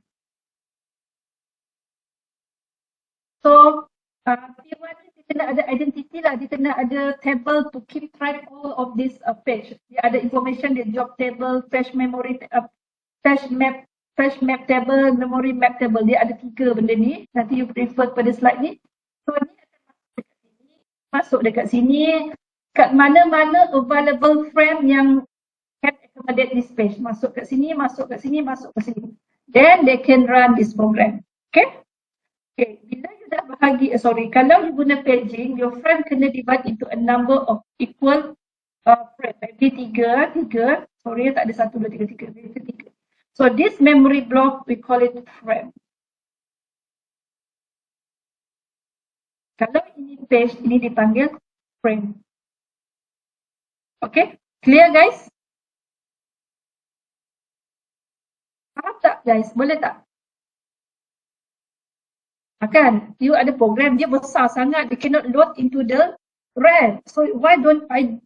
[SPEAKER 1] So P1 ni dia kena ada identity lah, dia kena ada table to keep track all of this page. Dia ada information, dia job table, page memory, page map table, memory map table. Dia ada 3 benda ni. Nanti you refer pada slide ni. So ni akan masuk dekat sini. Kat mana-mana available frame yang can accommodate this page. Masuk kat sini, masuk kat sini, masuk kat sini. Then they can run this program. Okay? Okay, bila you dah bahagi, kalau you guna paging, your frame kena divide into a number of equal frame. Maybe 3, tak ada 1, 2, 3, 3. So this memory block, we call it frame. Kalau ini page, ini dipanggil frame. Okay, clear guys? Faham tak guys? Boleh tak? Kan, you ada program, dia besar sangat, they cannot load into the RAM. So why don't I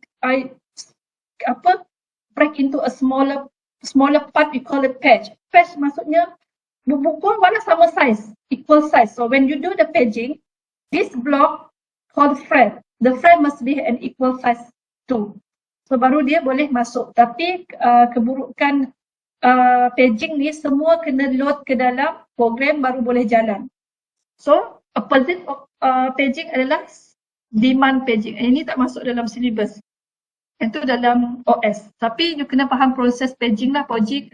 [SPEAKER 1] break into a smaller part, we call it page. Page maksudnya buku mana sama size, equal size. So when you do the paging, this block called frame. The frame must be an equal size too. So baru dia boleh masuk. Tapi keburukan paging ni semua kena load ke dalam program baru boleh jalan. So opposite of paging adalah demand paging. Ini tak masuk dalam syllabus. Itu dalam OS. Tapi you kena faham proses paging lah, paging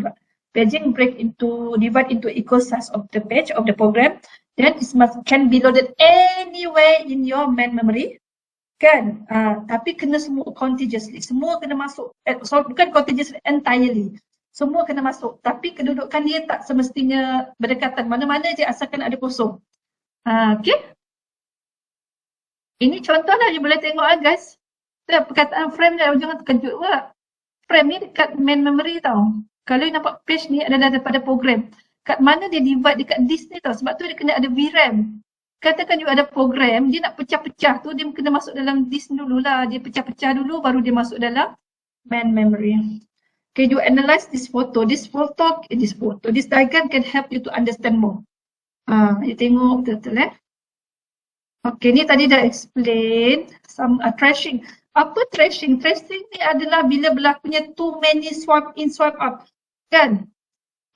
[SPEAKER 1] pula. paging divide into equal size of the page of the program, then it can be loaded anywhere in your main memory. Kan? Tapi kena semua contiguously. Semua kena masuk. Bukan contiguously entirely. Semua kena masuk. Tapi kedudukan dia tak semestinya berdekatan. Mana-mana je asalkan ada kosong. Okay? Ini contoh lah, you boleh tengok lah guys. Perkataan frame dia, jangan terkejut pula. Frame ni dekat main memory tau. Kalau you nampak page ni adalah daripada program. Kat mana dia divide dekat disk ni tau. Sebab tu dia kena ada VRAM. Katakan you ada program, dia nak pecah-pecah tu, dia kena masuk dalam disk dululah. Dia pecah-pecah dulu, baru dia masuk dalam main memory. Okay, you analyze this photo. This diagram can help you to understand more. You tengok betul-betul Okay, ni tadi dah explain some trashing. Apa trashing? Trashing ni adalah bila berlakunya too many swipe in, swipe up. Kan?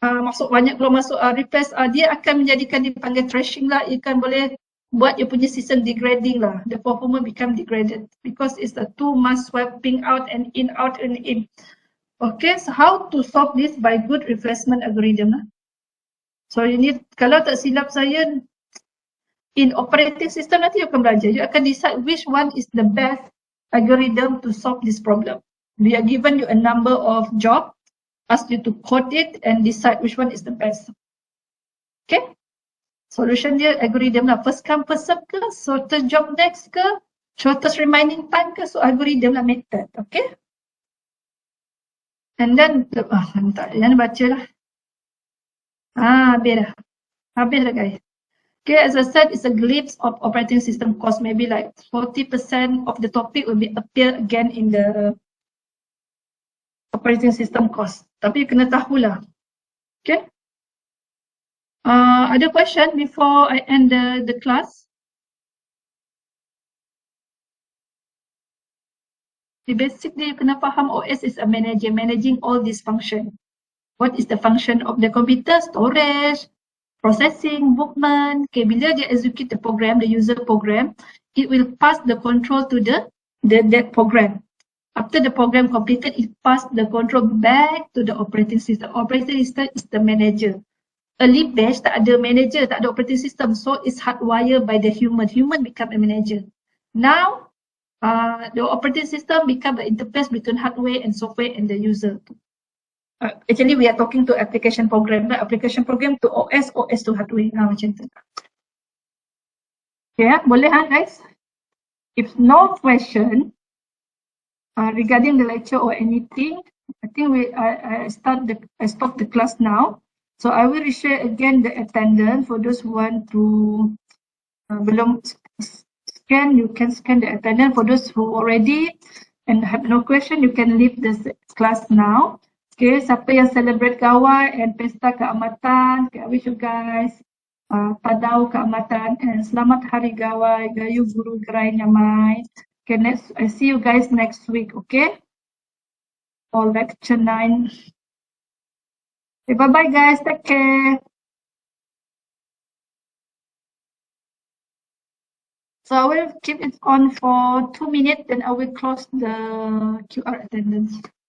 [SPEAKER 1] Masuk banyak, kalau masuk replace, dia akan menjadikan dipanggil trashing lah. Ia akan boleh buat dia punya system degrading lah. The performance become degraded because it's the too much swiping out and in. Okay, so how to solve this by good replacement algorithm lah. So you need, kalau tak silap saya, in operating system nanti you akan belajar. You akan decide which one is the best algorithm to solve this problem. We are given you a number of job, ask you to code it and decide which one is the best. Okay? Solution dia algorithm lah. First come, first serve ke? Shortest job next ke? Shortest remaining time ke? So algorithm lah, method. Okay? And then, jangan baca lah. Habis dah. Habis dah guys. Okay, as I said, it's a glimpse of operating system cost. Maybe like 40% of the topic will be appear again in the operating system cost. Tapi kena tahulah. Okay. Ada question before I end the class? Basically, you kena faham OS is a manager, managing all these functions. What is the function of the computer? Storage, processing, movement. Okay, bila dia execute the program, the user program, it will pass the control to that program. After the program completed, it pass the control back to the operating system. Operating system is the manager. Early batch tak ada manager, tak ada operating system, so it's hardwired by the human. Human become a manager. Now, the operating system become the interface between hardware and software and the user. Actually, we are talking to application program, not application program to OS, OS to hardware. Macam tu. Okay, boleh guys? If no question regarding the lecture or anything, I think I stop the class now. So I will share again the attendance for those who want to belum scan. You can scan the attendance. For those who already and have no question, you can leave this class now. Okay, siapa yang celebrate Gawai and Pesta Keamatan, okay, I wish you guys Tadau Keamatan and Selamat Hari Gawai, Gayu Guru Gerai Nyamai. Okay, I see you guys next week, okay? For lecture 9. Okay, bye-bye guys, take care. So I will keep it on for 2 minutes, then I will close the QR attendance.